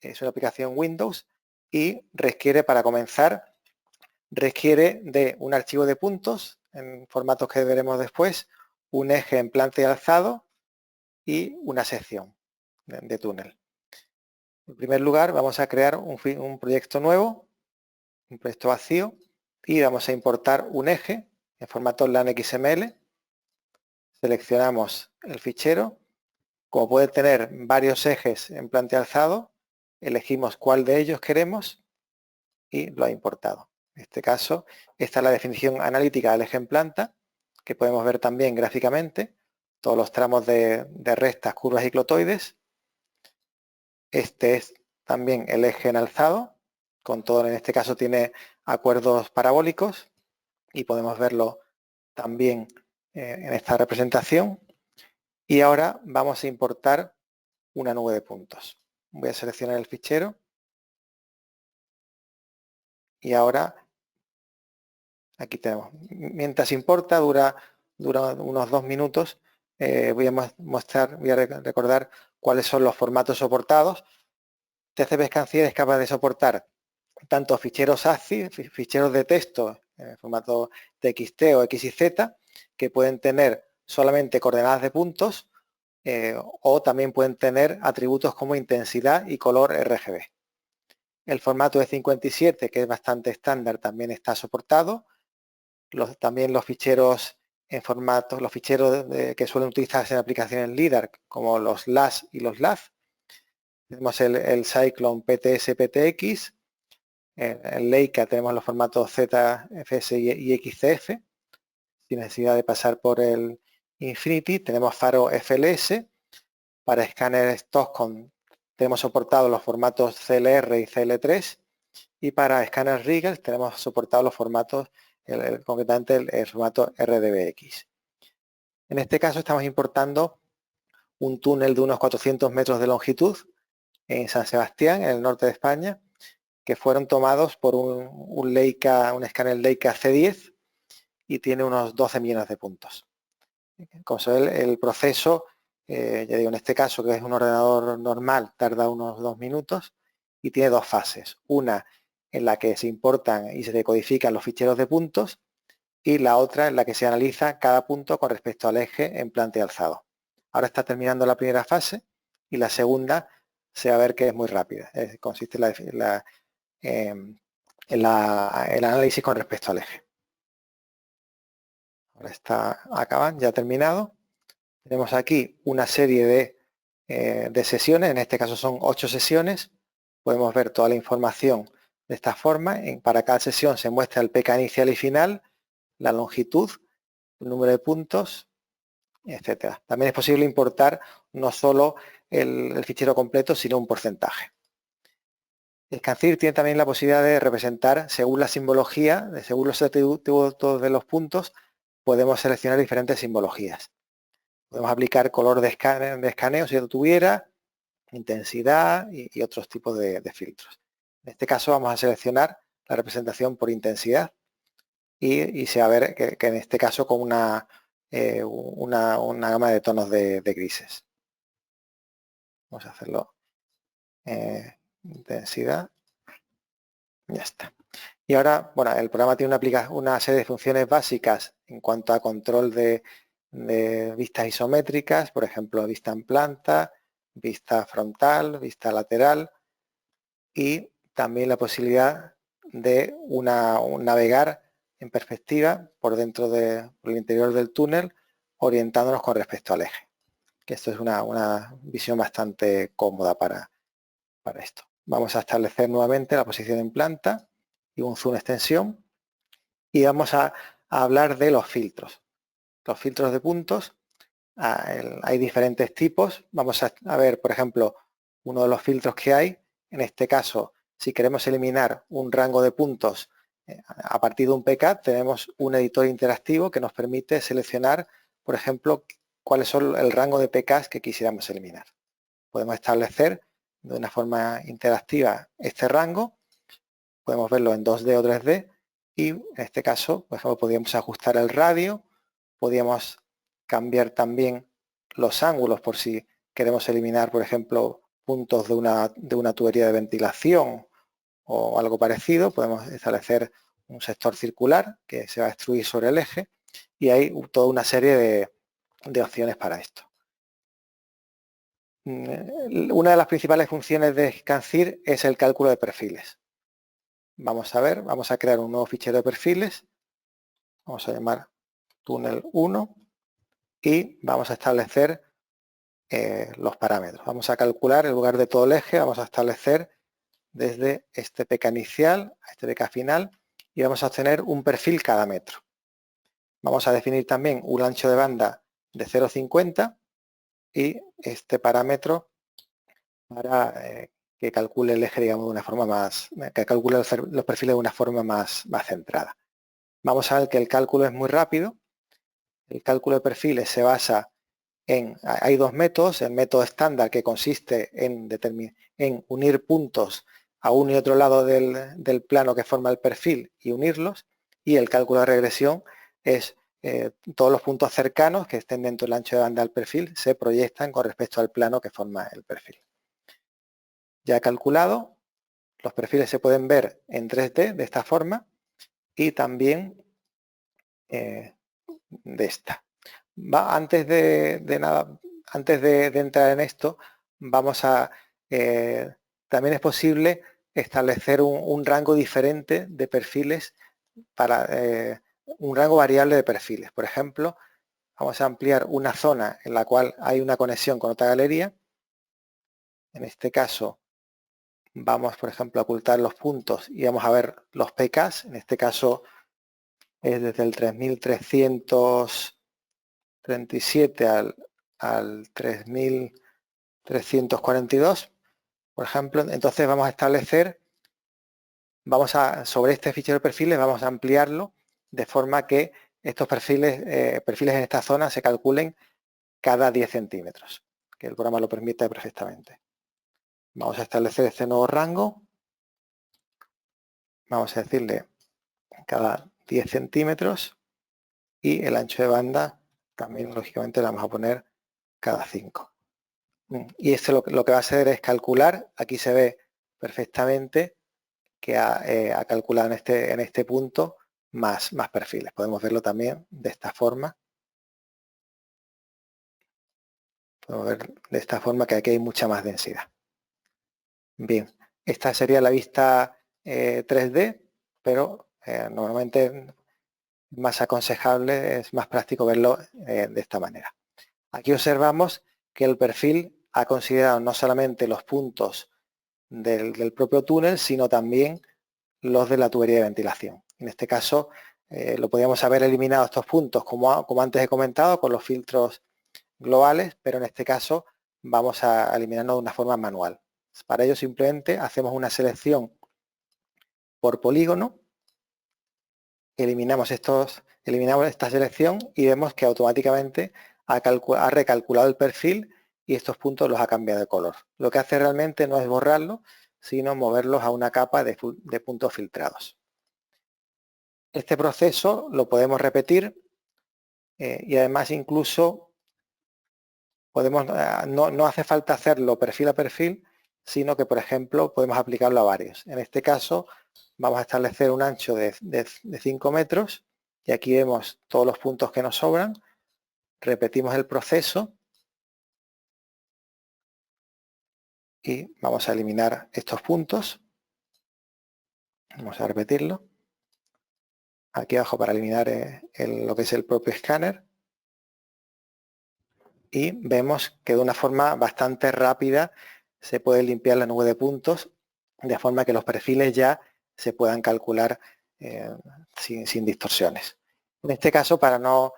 S3: es una aplicación Windows y requiere, para comenzar, requiere de un archivo de puntos en formatos que veremos después, un eje en planta y alzado y una sección de túnel. En primer lugar, vamos a crear un proyecto nuevo, un proyecto vacío, y vamos a importar un eje en formato LAN XML. Seleccionamos el fichero. Como puede tener varios ejes en planta y alzado, elegimos cuál de ellos queremos y lo ha importado. En este caso, esta es la definición analítica del eje en planta, que podemos ver también gráficamente, todos los tramos de rectas, curvas y clotoides. Este es también el eje en alzado, con todo, en este caso tiene acuerdos parabólicos y podemos verlo también en esta representación. Y ahora vamos a importar una nube de puntos. Voy a seleccionar el fichero y ahora aquí tenemos. Mientras importa, dura unos 2 minutos. Voy a recordar cuáles son los formatos soportados. TCP Scancir es capaz de soportar tanto ficheros ASCII, ficheros de texto en formato TXT o XYZ, que pueden tener solamente coordenadas de puntos, o también pueden tener atributos como intensidad y color RGB. El formato de 57, que es bastante estándar, también está soportado. También los ficheros en formato, los ficheros que suelen utilizarse en aplicaciones LIDAR, como los LAS y los LAZ. Tenemos el Cyclone PTS-PTX. En Leica tenemos los formatos ZFS y XCF, sin necesidad de pasar por el Infinity. Tenemos Faro FLS. Para escáner Stockholm tenemos soportados los formatos CLR y CL3. Y para escáner Riegel tenemos soportados los formatos, concretamente el formato RDBX. En este caso estamos importando un túnel de unos 400 metros de longitud en San Sebastián, en el norte de España, que fueron tomados por un escáner Leica C10 y tiene unos 12 millones de puntos. Como se ve, el proceso, ya digo, en este caso, que es un ordenador normal, tarda unos 2 minutos y tiene dos fases. Una en la que se importan y se decodifican los ficheros de puntos y la otra en la que se analiza cada punto con respecto al eje en planta y alzado. Ahora está terminando la primera fase y la segunda se va a ver que es muy rápida. Consiste en el análisis con respecto al eje. Ahora acaban, ya ha terminado. Tenemos aquí una serie de sesiones, en este caso son 8 sesiones. Podemos ver toda la información de esta forma. Para cada sesión se muestra el PK inicial y final, la longitud, el número de puntos, etcétera. También es posible importar no solo el fichero completo, sino un porcentaje. Scancir tiene también la posibilidad de representar, según la simbología, según los atributos de los puntos, podemos seleccionar diferentes simbologías. Podemos aplicar color de escaneo si lo tuviera, intensidad y otros tipos de filtros. En este caso vamos a seleccionar la representación por intensidad y se va a ver que en este caso con una gama de tonos de grises. Vamos a hacerlo intensidad. Ya está. Y ahora, bueno, el programa tiene una serie de funciones básicas en cuanto a control de vistas isométricas, por ejemplo, vista en planta, vista frontal, vista lateral y también la posibilidad de navegar en perspectiva por por el interior del túnel, orientándonos con respecto al eje. Que esto es una visión bastante cómoda para esto. Vamos a establecer nuevamente la posición en planta y un zoom extensión. Y vamos a hablar de los filtros. Los filtros de puntos, hay diferentes tipos. Vamos a ver, por ejemplo, uno de los filtros que hay. En este caso, si queremos eliminar un rango de puntos a partir de un PCAD, tenemos un editor interactivo que nos permite seleccionar, por ejemplo, cuáles son el rango de PCADs que quisiéramos eliminar. Podemos establecer de una forma interactiva este rango, podemos verlo en 2D o 3D y en este caso, por ejemplo, podríamos ajustar el radio, podríamos cambiar también los ángulos por si queremos eliminar, por ejemplo, puntos de una tubería de ventilación o algo parecido. Podemos establecer un sector circular que se va a extruir sobre el eje y hay toda una serie de opciones para esto. Una de las principales funciones de ScanCir es el cálculo de perfiles. Vamos a ver, vamos a crear un nuevo fichero de perfiles, vamos a llamar túnel 1 y vamos a establecer los parámetros. Vamos a calcular en lugar de todo el eje, vamos a establecer desde este PK inicial a este PK final y vamos a obtener un perfil cada metro. Vamos a definir también un ancho de banda de 0,50 y este parámetro para que calcule el eje, digamos, de una forma más, que calcule los perfiles de una forma más centrada. Vamos a ver que el cálculo es muy rápido. El cálculo de perfiles se basa hay dos métodos, el método estándar que consiste en unir puntos a uno y otro lado del plano que forma el perfil y unirlos, y el cálculo de regresión es todos los puntos cercanos que estén dentro del ancho de banda del perfil se proyectan con respecto al plano que forma el perfil. Ya calculado, los perfiles se pueden ver en 3D de esta forma y también de esta. Antes de entrar en esto, también es posible establecer un rango diferente de perfiles para un rango variable de perfiles. Por ejemplo, vamos a ampliar una zona en la cual hay una conexión con otra galería. En este caso, vamos, por ejemplo, a ocultar los puntos y vamos a ver los PKs. En este caso es desde el 3337 al 3342, por ejemplo. Entonces vamos a establecer, sobre este fichero de perfiles vamos a ampliarlo de forma que estos perfiles en esta zona se calculen cada 10 centímetros, que el programa lo permite perfectamente. Vamos a establecer este nuevo rango, vamos a decirle cada 10 centímetros y el ancho de banda también lógicamente le vamos a poner cada 5. Y esto lo que va a hacer es calcular, aquí se ve perfectamente que ha calculado en este punto más perfiles. Podemos verlo también de esta forma. Podemos ver de esta forma que aquí hay mucha más densidad. Bien, esta sería la vista 3D, pero normalmente es más aconsejable, es más práctico verlo de esta manera. Aquí observamos que el perfil ha considerado no solamente los puntos del propio túnel, sino también los de la tubería de ventilación. En este caso, lo podríamos haber eliminado estos puntos, como antes he comentado, con los filtros globales, pero en este caso vamos a eliminarlo de una forma manual. Para ello simplemente hacemos una selección por polígono, eliminamos esta selección y vemos que automáticamente ha recalculado el perfil y estos puntos los ha cambiado de color. Lo que hace realmente no es borrarlo, sino moverlos a una capa de puntos filtrados. Este proceso lo podemos repetir y además incluso no hace falta hacerlo perfil a perfil, sino que, por ejemplo, podemos aplicarlo a varios. En este caso, vamos a establecer un ancho de 5 metros y aquí vemos todos los puntos que nos sobran. Repetimos el proceso y vamos a eliminar estos puntos. Vamos a repetirlo. aquí abajo para eliminar lo que es el propio escáner. Y vemos que de una forma bastante rápida se puede limpiar la nube de puntos, de forma que los perfiles ya se puedan calcular sin distorsiones. En este caso, para no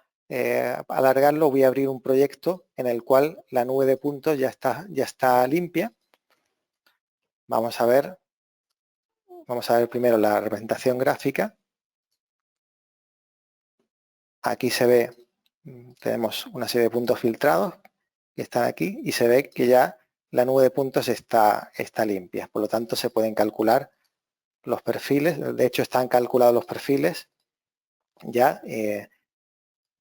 S3: alargarlo, voy a abrir un proyecto en el cual la nube de puntos ya está limpia. Vamos a ver primero la representación gráfica. Aquí se ve, tenemos una serie de puntos filtrados que están aquí y se ve que ya la nube de puntos está limpia. Por lo tanto, se pueden calcular los perfiles. De hecho, están calculados los perfiles ya,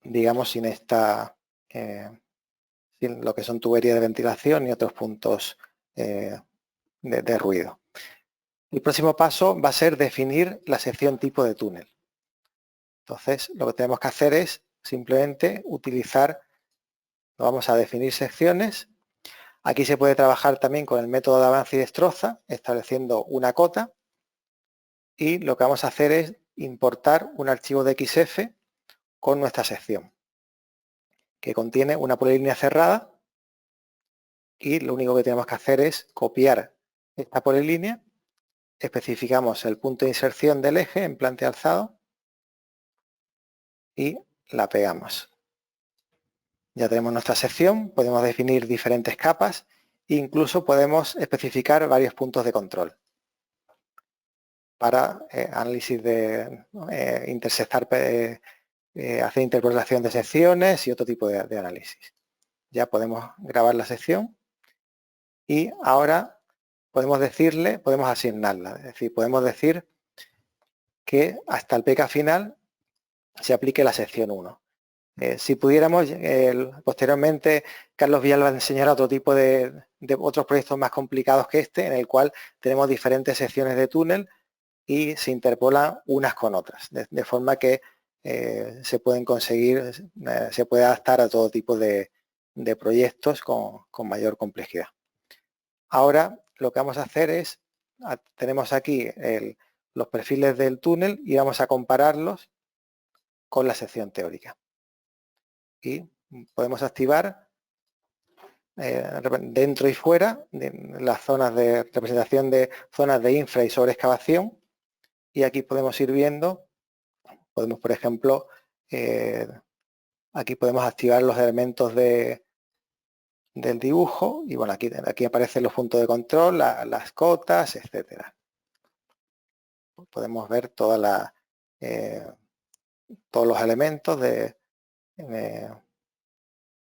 S3: digamos, sin lo que son tuberías de ventilación y otros puntos de ruido. El próximo paso va a ser definir la sección tipo de túnel. Entonces, lo que tenemos que hacer es simplemente vamos a definir secciones. Aquí se puede trabajar también con el método de avance y destroza, estableciendo una cota. Y lo que vamos a hacer es importar un archivo de XF con nuestra sección, que contiene una polilínea cerrada. Y lo único que tenemos que hacer es copiar esta polilínea. Especificamos el punto de inserción del eje en plante alzado y la pegamos. Ya tenemos nuestra sección, podemos definir diferentes capas e incluso podemos especificar varios puntos de control para análisis de intersectar, hacer interpolación de secciones y otro tipo de análisis. Ya podemos grabar la sección y ahora podemos asignarla, es decir, podemos decir que hasta el pk final se aplique la sección 1. Si pudiéramos, posteriormente Carlos Villalba enseñará otro tipo de otros proyectos más complicados que este, en el cual tenemos diferentes secciones de túnel y se interpolan unas con otras, de forma que se pueden conseguir, se puede adaptar a todo tipo de proyectos con mayor complejidad. Ahora lo que vamos a hacer es, tenemos aquí los perfiles del túnel y vamos a compararlos con la sección teórica. Y podemos activar dentro y fuera de las zonas de representación de zonas de infra y sobre excavación. Y aquí podemos ir viendo, por ejemplo, aquí podemos activar los elementos del dibujo y bueno, aquí aparecen los puntos de control, las cotas, etcétera. Podemos ver todos los elementos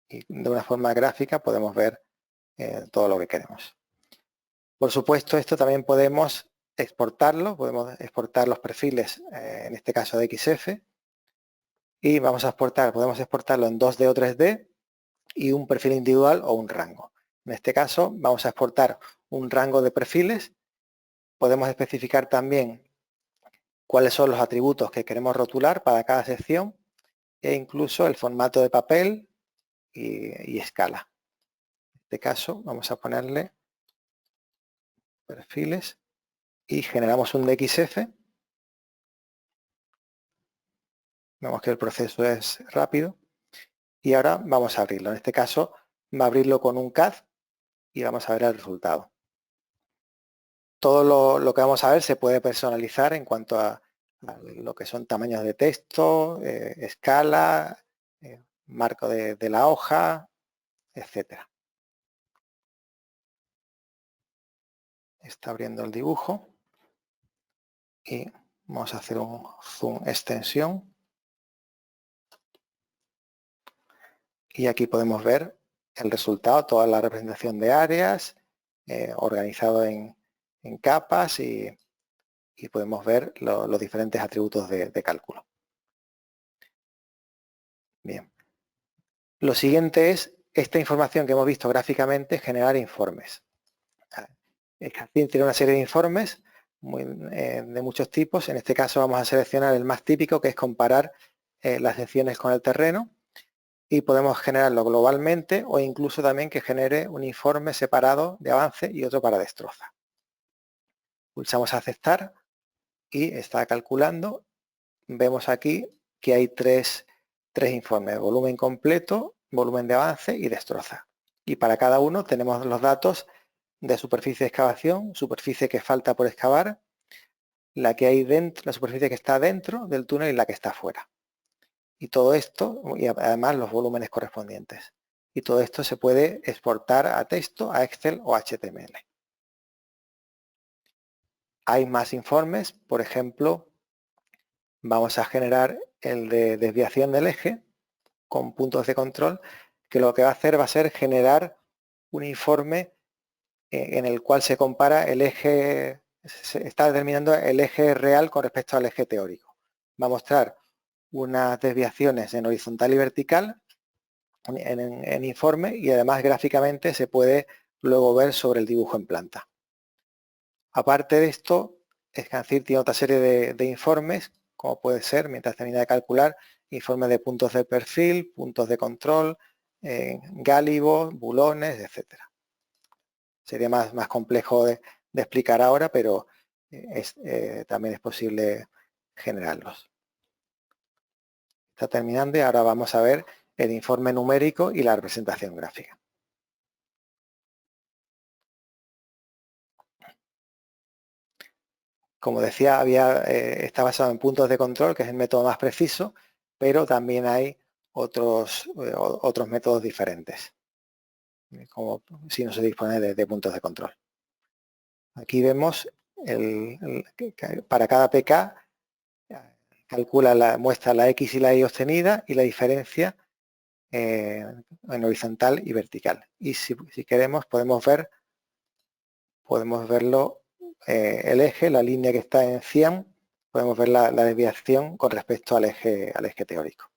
S3: y de una forma gráfica podemos ver todo lo que queremos. Por supuesto, esto también podemos exportarlo, podemos exportar los perfiles, en este caso de XF, y podemos exportarlo en 2D o 3D y un perfil individual o un rango. En este caso vamos a exportar un rango de perfiles, podemos especificar también cuáles son los atributos que queremos rotular para cada sección e incluso el formato de papel y escala. En este caso vamos a ponerle perfiles y generamos un DXF. Vemos que el proceso es rápido y ahora vamos a abrirlo. En este caso va a abrirlo con un CAD y vamos a ver el resultado. Todo lo que vamos a ver se puede personalizar en cuanto a lo que son tamaños de texto, escala, marco de la hoja, etcétera. Está abriendo el dibujo y vamos a hacer un zoom extensión. Y aquí podemos ver el resultado, toda la representación de áreas, organizado en capas y podemos ver los diferentes atributos de cálculo. Bien. Lo siguiente es esta información que hemos visto gráficamente, generar informes. Scafin tiene una serie de informes de muchos tipos. En este caso vamos a seleccionar el más típico, que es comparar las secciones con el terreno. Y podemos generarlo globalmente o incluso también que genere un informe separado de avance y otro para destroza. Pulsamos aceptar y está calculando. vemos aquí que hay tres informes: volumen completo, volumen de avance y destroza. Y para cada uno tenemos los datos de superficie de excavación, superficie que falta por excavar, la que hay dentro, la superficie que está dentro del túnel y la que está fuera. Y todo esto, y además los volúmenes correspondientes. Y todo esto se puede exportar a texto, a Excel o HTML. Hay más informes, por ejemplo, vamos a generar el de desviación del eje con puntos de control, que lo que va a hacer va a ser generar un informe en el cual se compara el eje, se está determinando el eje real con respecto al eje teórico. Va a mostrar unas desviaciones en horizontal y vertical en informe, y además gráficamente se puede luego ver sobre el dibujo en planta. Aparte de esto, Scancir tiene otra serie de informes, como puede ser, mientras termina de calcular, informes de puntos de perfil, puntos de control, gálibos, bulones, etc. Sería más complejo de explicar ahora, pero también es posible generarlos. Está terminando y ahora vamos a ver el informe numérico y la representación gráfica. Como decía, está basado en puntos de control, que es el método más preciso, pero también hay otros métodos diferentes, como si no se dispone de puntos de control. Aquí vemos para cada PK muestra la X y la Y obtenida y la diferencia en horizontal y vertical. Y si queremos podemos verlo, el eje, la línea que está en 100, podemos ver la desviación con respecto al eje teórico.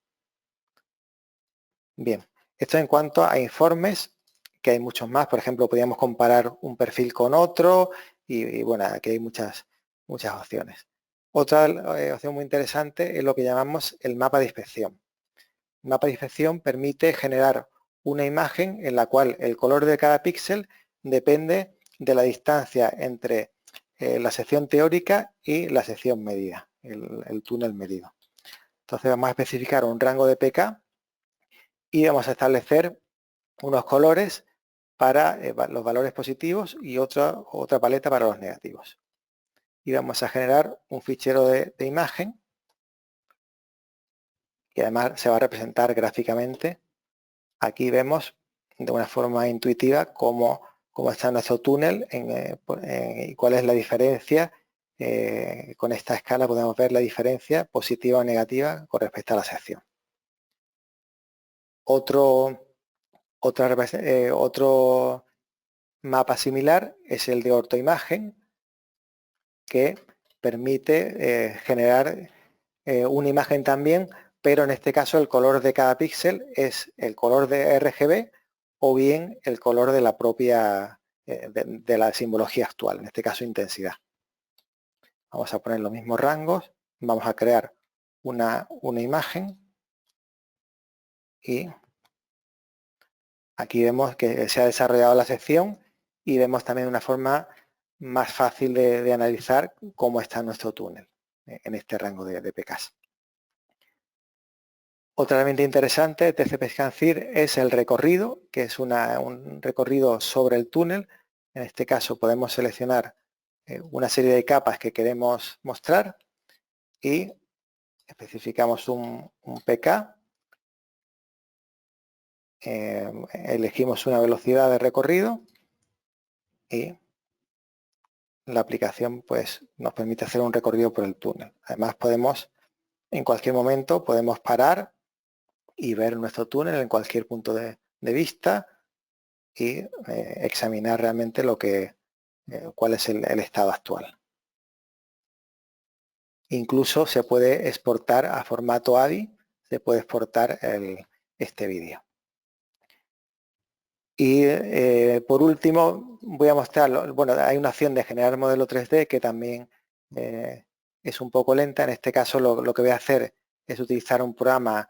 S3: Bien, esto en cuanto a informes, que hay muchos más. Por ejemplo, podríamos comparar un perfil con otro y bueno, aquí hay muchas opciones. Otra opción muy interesante es lo que llamamos el mapa de inspección. El mapa de inspección permite generar una imagen en la cual el color de cada píxel depende de la distancia entre la sección teórica y la sección medida, el túnel medido. Entonces vamos a especificar un rango de pK y vamos a establecer unos colores para los valores positivos y otra paleta para los negativos. Y vamos a generar un fichero de imagen que además se va a representar gráficamente. Aquí vemos de una forma intuitiva cómo está nuestro túnel y cuál es la diferencia. Con esta escala podemos ver la diferencia positiva o negativa con respecto a la sección. Otro mapa similar es el de ortoimagen, que permite generar una imagen también, pero en este caso el color de cada píxel es el color de RGB o bien el color de la propia de la simbología actual, en este caso intensidad. Vamos a poner los mismos rangos, vamos a crear una imagen y aquí vemos que se ha desarrollado la sección y vemos también una forma más fácil de analizar cómo está nuestro túnel en este rango de PKs. Otra herramienta interesante de TCP Scancir es el recorrido, que es un recorrido sobre el túnel. En este caso podemos seleccionar una serie de capas que queremos mostrar y especificamos un PK. Elegimos una velocidad de recorrido y la aplicación pues nos permite hacer un recorrido por el túnel. Además en cualquier momento podemos parar y ver nuestro túnel en cualquier punto de vista y examinar realmente cuál es el estado actual. Incluso se puede exportar a formato AVI, se puede exportar este vídeo. Y por último voy a mostrar, bueno, hay una opción de generar modelo 3D que también es un poco lenta. En este caso lo que voy a hacer es utilizar un programa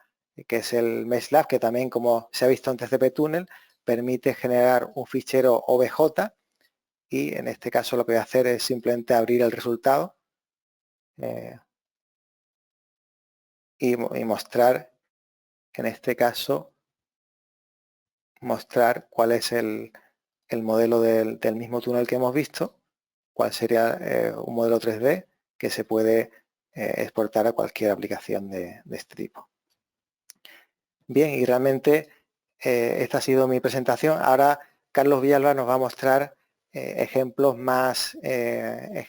S3: que es el MeshLab, que también, como se ha visto en TCP Tunnel, permite generar un fichero OBJ, y en este caso lo que voy a hacer es simplemente abrir el resultado y mostrar, en este caso, mostrar cuál es el modelo del mismo túnel que hemos visto, cuál sería un modelo 3D que se puede exportar a cualquier aplicación de este tipo. Bien, y realmente esta ha sido mi presentación. Ahora Carlos Villalba nos va a mostrar ejemplos más de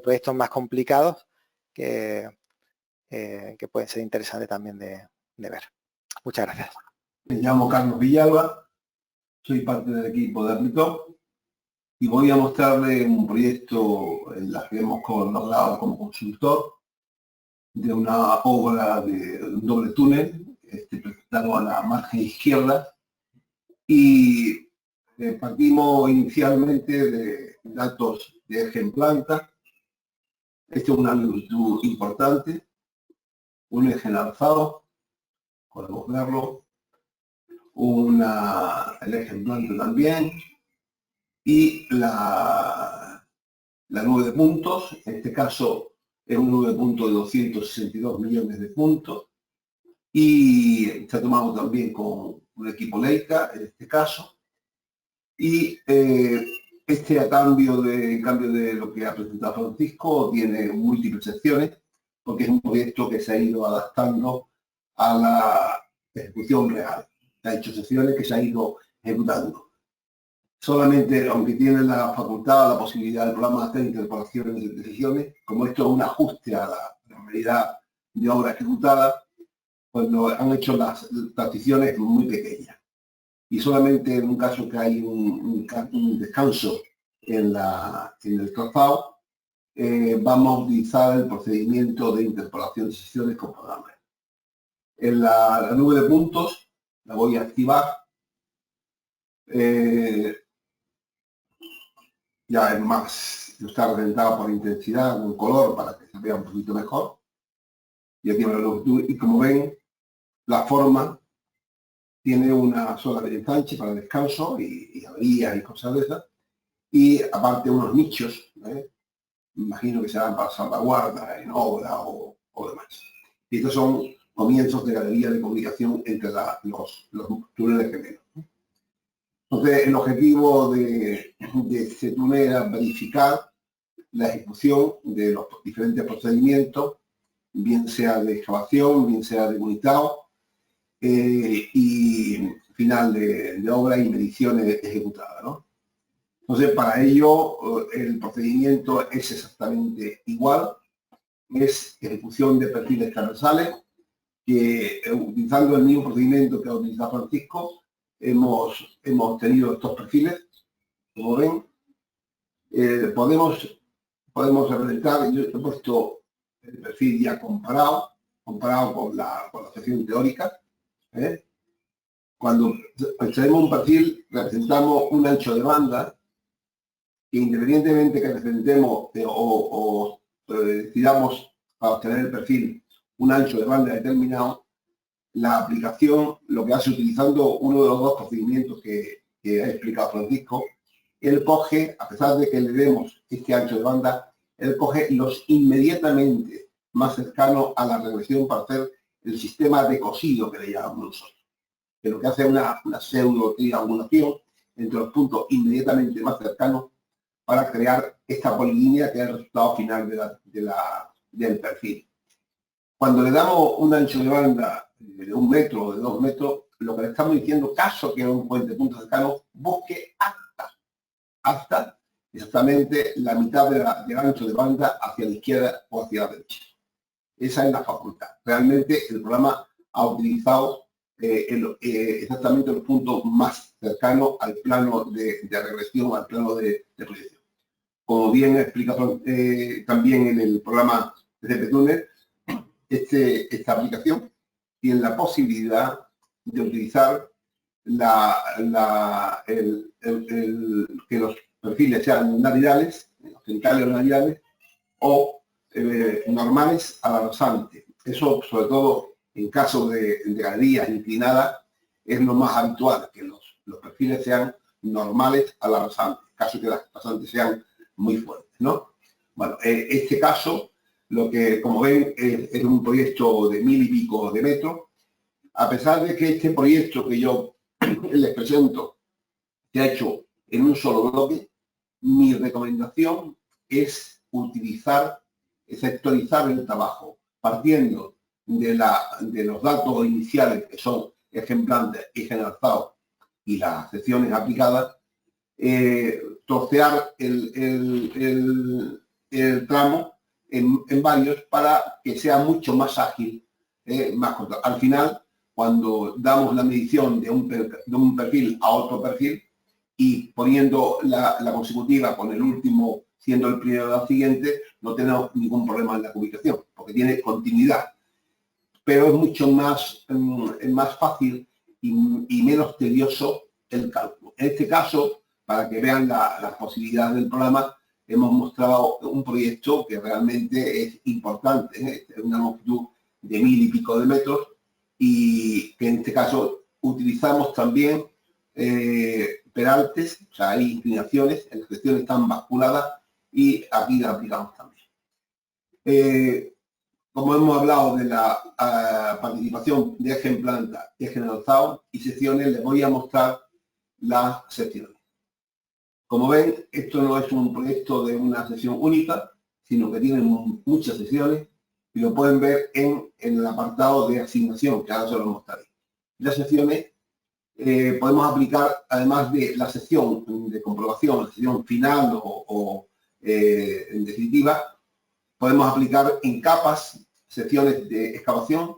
S3: proyectos más complicados que pueden ser interesantes también de ver. Muchas gracias.
S4: Me llamo Carlos Villalba, soy parte del equipo de Appletop y voy a mostrarle un proyecto en el que hemos colaborado como consultor de una obra de un doble túnel, presentado a la margen izquierda, y partimos inicialmente de datos de eje en planta. Este es una longitud importante, un eje lanzado, podemos verlo, el eje en planta también, y la nube de puntos, en este caso es un nube de puntos de 262 millones de puntos, y está tomado también con un equipo Leica, en este caso, y a cambio de lo que ha presentado Francisco, tiene múltiples secciones, porque es un proyecto que se ha ido adaptando a la ejecución real. Ha hecho secciones que se ha ido ejecutando. Solamente, aunque tiene la facultad, la posibilidad del programa de hacer interpolaciones de decisiones, como esto es un ajuste a la realidad de obra ejecutada, pues han hecho las particiones muy pequeñas. Y solamente en un caso que hay un descanso en el trazado, vamos a utilizar el procedimiento de interpolación de sesiones con programa. En la nube de puntos la voy a activar. Ya es más, está representada por intensidad, un color para que se vea un poquito mejor. Y aquí me lo, y como ven, la forma tiene una sola de enganche para descanso y averías y cosas de esas. Y aparte unos nichos, me imagino que serán para salvaguarda en obra o demás. Y estos son comienzos de galería de comunicación entre los túneles gemelos. Entonces, el objetivo de este túnel era verificar la ejecución de los diferentes procedimientos, bien sea de excavación, bien sea de unitado, y final de obra y mediciones ejecutadas, ¿no? Entonces, para ello, el procedimiento es exactamente igual. Es ejecución de perfiles transversales, que utilizando el mismo procedimiento que ha utilizado Francisco, hemos obtenido estos perfiles. Como ven, podemos representar, yo he puesto el perfil ya comparado con la sección teórica. Cuando tenemos un perfil, representamos un ancho de banda que, independientemente que representemos o decidamos para obtener el perfil un ancho de banda determinado, la aplicación lo que hace utilizando uno de los dos procedimientos que ha explicado Francisco, él coge, a pesar de que le demos este ancho de banda, él coge los inmediatamente más cercanos a la regresión para hacer el sistema de cosido que le llamamos nosotros, que lo que hace es una pseudo triangulación entre los puntos inmediatamente más cercanos para crear esta polilínea que es el resultado final del perfil. Cuando le damos un ancho de banda de 1 metro o de 2 metros, lo que le estamos diciendo, caso que un puente de punto cercano, busque hasta exactamente la mitad del ancho de banda hacia la izquierda o hacia la derecha. Esa es la facultad. Realmente el programa ha utilizado exactamente los puntos más cercanos al plano de regresión, al plano de proyección. Como bien explica también en el programa de CPTunnel, esta aplicación tiene la posibilidad de utilizar que los perfiles sean navigales, horizontales o navigales, o normales a la rasante. Eso, sobre todo en caso de galerías inclinadas, es lo más habitual, que los perfiles sean normales a la rasante, en caso que las rasantes sean muy fuertes, ¿no? Bueno, este caso Lo que, como ven, es un proyecto de 1000 y pico de metros. A pesar de que este proyecto que yo les presento se ha hecho en un solo bloque, mi recomendación es sectorizar el trabajo, partiendo de los datos iniciales, que son ejemplares y generalizados, y las secciones aplicadas, trocear el tramo en varios para que sea mucho más ágil, más corto. Al final, cuando damos la medición de un perfil a otro perfil y poniendo la consecutiva con el último siendo el primero de la siguiente, no tenemos ningún problema en la ubicación, porque tiene continuidad. Pero es mucho más fácil y menos tedioso el cálculo. En este caso, para que vean las posibilidades del programa, hemos mostrado un proyecto que realmente es importante, es una longitud de 1000 y pico de metros, y que en este caso utilizamos también peraltes, o sea, hay inclinaciones, las secciones están basculadas y aquí las aplicamos también. Como hemos hablado de la participación de eje en planta, eje en alzado y secciones, les voy a mostrar las secciones. Como ven, esto no es un proyecto de una sección única, sino que tiene muchas secciones y lo pueden ver en el apartado de asignación, que ahora se lo mostraré. Las secciones podemos aplicar, además de la sección de comprobación, la sección final o en definitiva, podemos aplicar en capas secciones de excavación,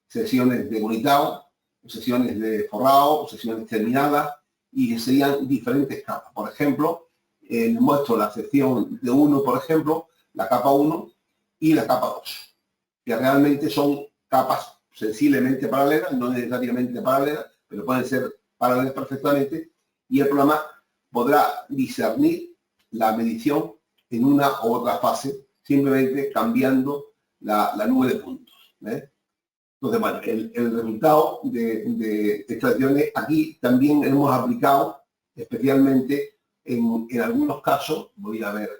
S4: secciones de bonitado, secciones de forrado, secciones terminadas, y serían diferentes capas. Por ejemplo, les muestro la sección de 1, por ejemplo, la capa 1 y la capa 2, que realmente son capas sensiblemente paralelas, no necesariamente paralelas, pero pueden ser paralelas perfectamente, y el programa podrá discernir la medición en una u otra fase, simplemente cambiando la nube de puntos. Entonces, bueno, el resultado de estas secciones aquí también hemos aplicado, especialmente en algunos casos, voy a ver,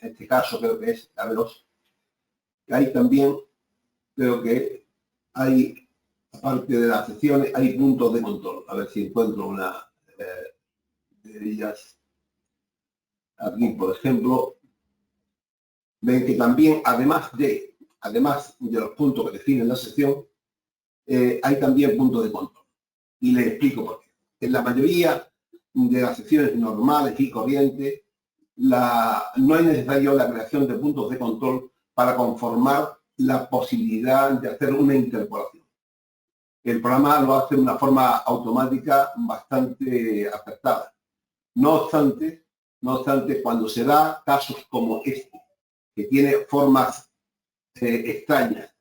S4: este caso creo que es la veloz, hay también, creo que hay, aparte de las secciones, hay puntos de control. A ver si encuentro una de ellas. Aquí, por ejemplo, ven que también, además de los puntos que definen la sección, hay también puntos de control. Y les explico por qué. En la mayoría de las secciones normales y corrientes, no es necesario la creación de puntos de control para conformar la posibilidad de hacer una interpolación. El programa lo hace de una forma automática bastante acertada. No obstante, cuando se da casos como este, que tiene formas extrañas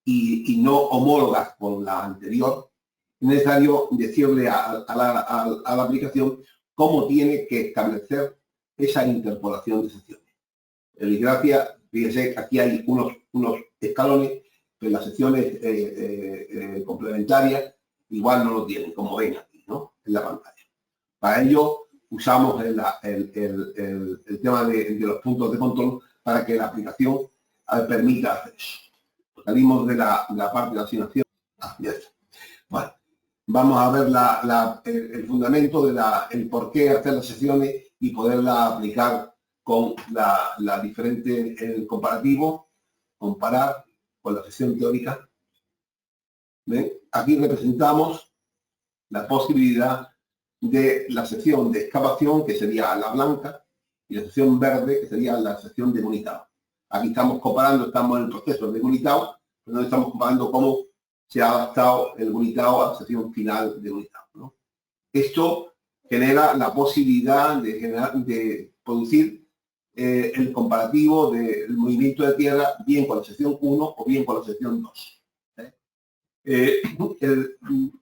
S4: y no homólogas con la anterior, es necesario decirle a la aplicación cómo tiene que establecer esa interpolación de secciones. En gracia, fíjense que aquí hay unos escalones, pero las secciones complementarias igual no lo tienen, como ven aquí, ¿no? En la pantalla. Para ello usamos el tema de los puntos de control para que la aplicación permita hacer eso. Salimos de la parte de asignación. Ya está. Bueno, vamos a ver el fundamento el por qué hacer las secciones y poderla aplicar con la diferente, el comparativo, comparar con la sección teórica. ¿Ven? Aquí representamos la posibilidad de la sección de excavación, que sería la blanca, y la sección verde, que sería la sección de bonitado. Aquí estamos comparando, estamos en el proceso de bonitado, pero no estamos comparando cómo se ha adaptado el bonitado a la sección final de bonitado, ¿no? Esto genera la posibilidad de producir el comparativo del movimiento de tierra bien con la sección 1 o bien con la sección 2.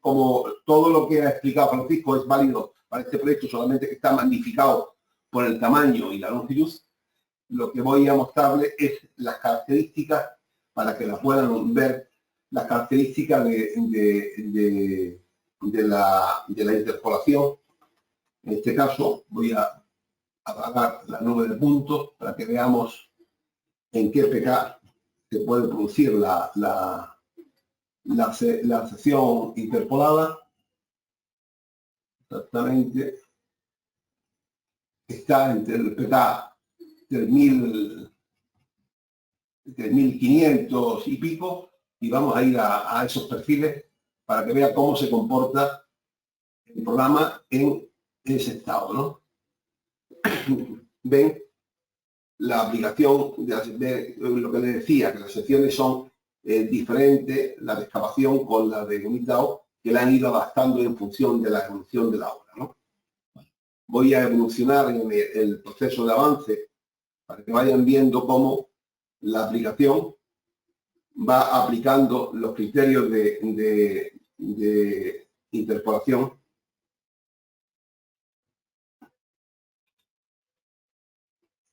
S4: Como todo lo que ha explicado Francisco es válido para este proyecto, solamente que está magnificado por el tamaño y la longitud, lo que voy a mostrarles es las características para que las puedan ver, las características de la interpolación. En este caso voy a apagar la nube de puntos para que veamos en qué PK se puede producir la sección interpolada. Exactamente. Está entre el PK 3500 y pico, y vamos a ir a esos perfiles para que vea cómo se comporta el programa en ese estado, ¿no? Ven la aplicación de lo que les decía, que las secciones son diferentes, la de excavación con la de Unitao, que la han ido adaptando en función de la evolución de la obra, ¿no? Voy a evolucionar en el proceso de avance para que vayan viendo cómo la aplicación va aplicando los criterios de interpolación.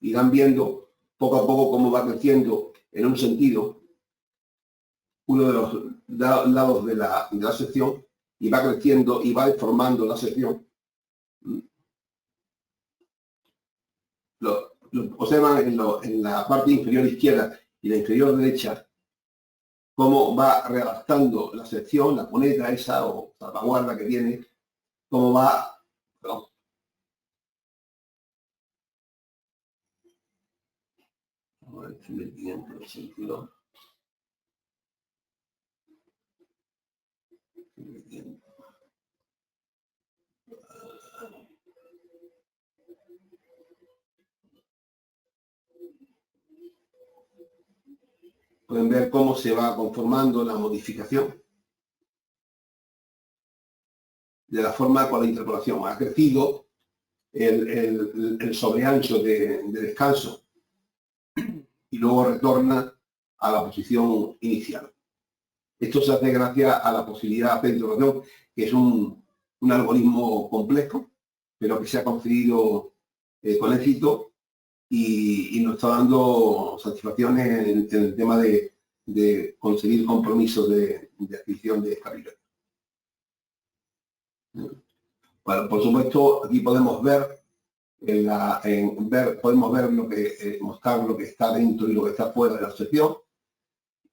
S4: Irán viendo poco a poco cómo va creciendo en un sentido uno de los lados de la sección, y va creciendo y va deformando la sección. Lo observan en la parte inferior izquierda y la inferior derecha cómo va readaptando la sección, la cuneta esa o salvaguarda que tiene, cómo va... Perdón. Vamos a ver, 1562. Pueden ver cómo se va conformando la modificación de la forma con la interpolación. Ha crecido el sobreancho de descanso y luego retorna a la posición inicial. Esto se hace gracias a la posibilidad de interpolación, que es un algoritmo complejo, pero que se ha conseguido con éxito y nos está dando satisfacciones en el tema de conseguir compromisos de adquisición de estabilidad. Bueno, por supuesto, aquí podemos ver, podemos ver mostrar lo que está dentro y lo que está fuera de la sección,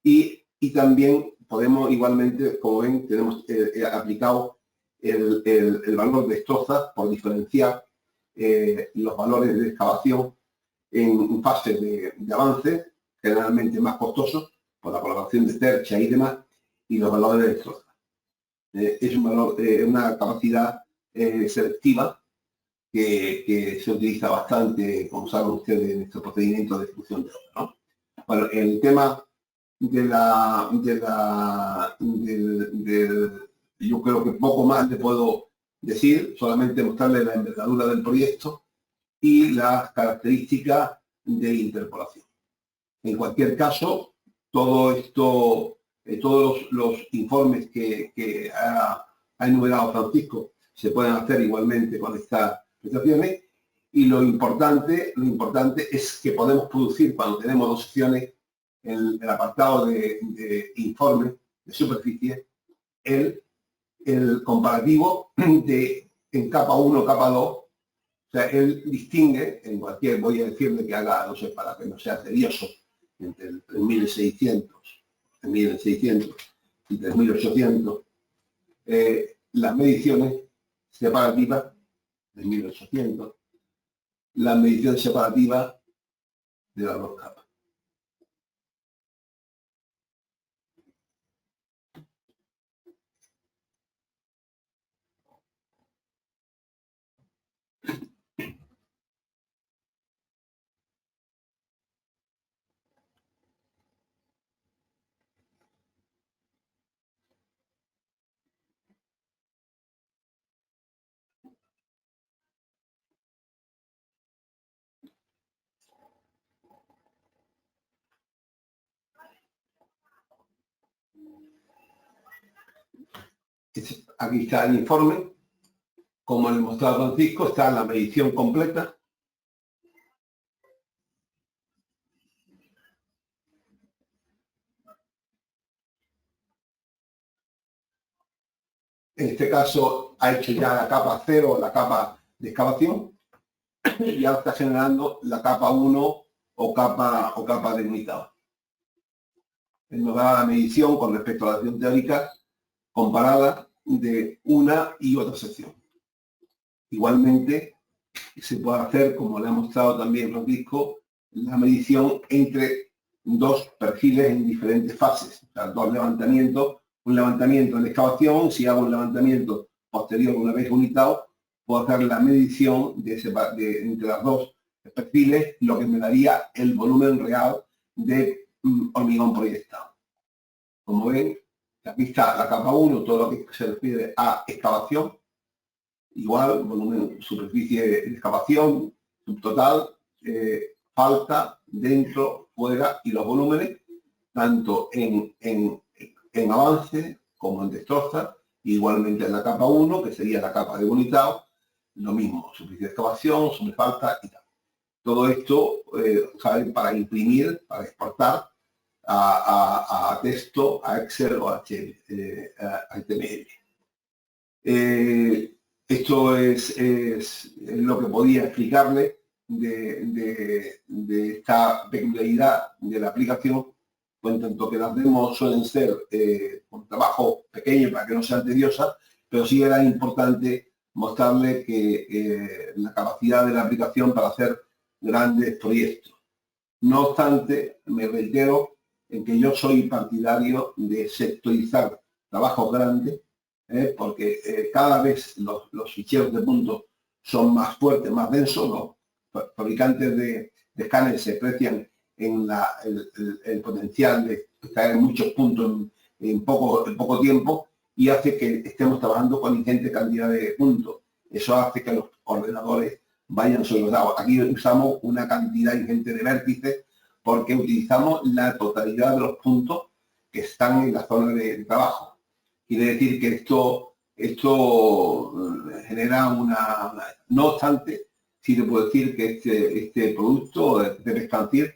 S4: y también podemos igualmente, como ven, tenemos aplicado el valor de estrozas por diferenciar los valores de excavación en fases de avance, generalmente más costosos por la colocación de tercha y demás, y los valores de estrozas. Es un valor, una capacidad selectiva que se utiliza bastante, como saben ustedes, en estos procedimientos de ejecución de obra, ¿no? Bueno, el tema yo creo que poco más le puedo decir, solamente mostrarles la envergadura del proyecto y las características de interpolación. En cualquier caso, todo esto, todos los informes que ha enumerado Francisco se pueden hacer igualmente con estas prestaciones, y lo importante es que podemos producir, cuando tenemos dos secciones, el apartado de informe de superficie, el comparativo en capa 1, capa 2. O sea, él distingue en cualquier, voy a decirle que haga, no sé, para que no sea tedioso, entre el 3600 y 3800, las mediciones separativas de 1800, las mediciones separativas de las dos capas. Aquí está el informe, como le mostraba Francisco, está la medición completa. En este caso ha hecho ya la capa 0, la capa de excavación, y ahora está generando la capa 1 o capa de unidad. nos da la medición con respecto a la sección teórica comparada de una y otra sección. Igualmente, se puede hacer, como le ha mostrado también Francisco, la medición entre dos perfiles en diferentes fases, o sea, dos levantamientos, un levantamiento en excavación. Si hago un levantamiento posterior una vez unitado, puedo hacer la medición entre las dos perfiles, lo que me daría el volumen real de hormigón proyectado. Como ven, aquí está la capa 1, todo lo que se refiere a excavación, igual, volumen, superficie de excavación, subtotal, falta, dentro, fuera, y los volúmenes, tanto en avance como en destroza, igualmente en la capa 1, que sería la capa de unitado, lo mismo, superficie de excavación, falta y tal. Todo esto, ¿saben? Para imprimir, para exportar a texto, a Excel o a HTML. Esto es lo que podía explicarle de esta peculiaridad de la aplicación, en tanto que las demos suelen ser un trabajo pequeño para que no sean tediosas, pero sí era importante mostrarle que la capacidad de la aplicación para hacer grandes proyectos. No obstante, me reitero en que yo soy partidario de sectorizar trabajos grandes, porque cada vez los ficheros de puntos son más fuertes, más densos. Los fabricantes de escáneres se aprecian en el potencial de extraer muchos puntos en poco tiempo, y hace que estemos trabajando con ingente cantidad de puntos. Eso hace que los ordenadores vayan sobredotados. Aquí usamos una cantidad ingente de vértices porque utilizamos la totalidad de los puntos que están en la zona de trabajo. Quiere decir que esto genera una... No obstante, sí le puedo decir que este producto de Pescancir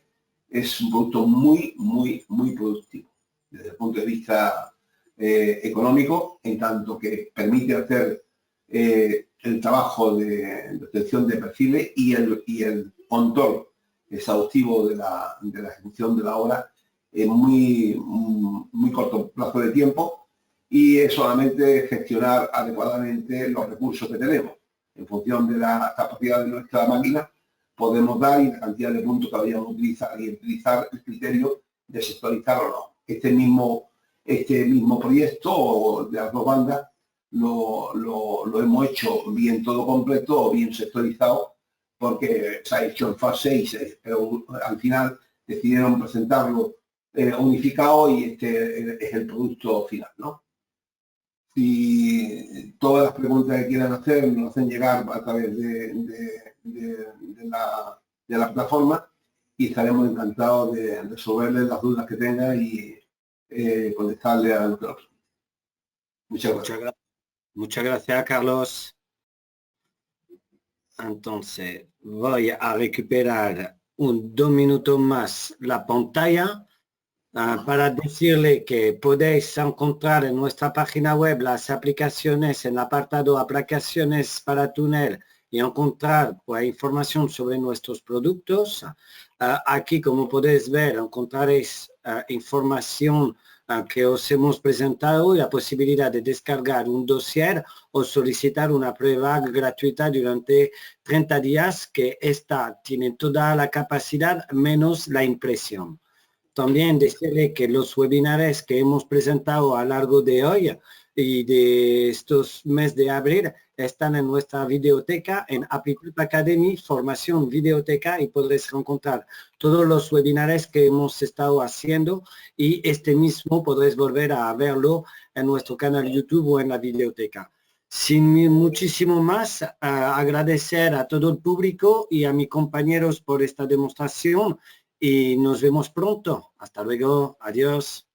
S4: es un producto muy productivo desde el punto de vista económico, en tanto que permite hacer el trabajo de obtención de perfiles y el control exhaustivo de la ejecución de la obra en muy corto plazo de tiempo, y es solamente gestionar adecuadamente los recursos que tenemos. En función de la capacidad de nuestra máquina podemos dar y la cantidad de puntos que habríamos utilizar, y utilizar el criterio de sectorizar o no. Este mismo proyecto de las dos bandas lo hemos hecho bien todo completo o bien sectorizado, porque se ha hecho en fase 6, pero al final decidieron presentarlo unificado, y este es el producto final, ¿no? Si todas las preguntas que quieran hacer nos hacen llegar a través de la plataforma, y estaremos encantados de resolverles las dudas que tengan y contestarle a lo que nos... Muchas gracias.
S1: Muchas gracias, Carlos. Entonces, voy a recuperar 2 minutos más la pantalla para decirle que podéis encontrar en nuestra página web las aplicaciones en el apartado aplicaciones para túnel, y encontrar información sobre nuestros productos. Aquí, como podéis ver, encontraréis información que os hemos presentado, y la posibilidad de descargar un dossier o solicitar una prueba gratuita durante 30 días, que esta tiene toda la capacidad menos la impresión. También decirle que los webinares que hemos presentado a lo largo de hoy y de estos meses de abril están en nuestra videoteca en Aptitude Academy, formación videoteca, y podréis encontrar todos los webinares que hemos estado haciendo, y este mismo podréis volver a verlo en nuestro canal YouTube o en la videoteca. Sin muchísimo más, agradecer a todo el público y a mis compañeros por esta demostración, y nos vemos pronto. Hasta luego. Adiós.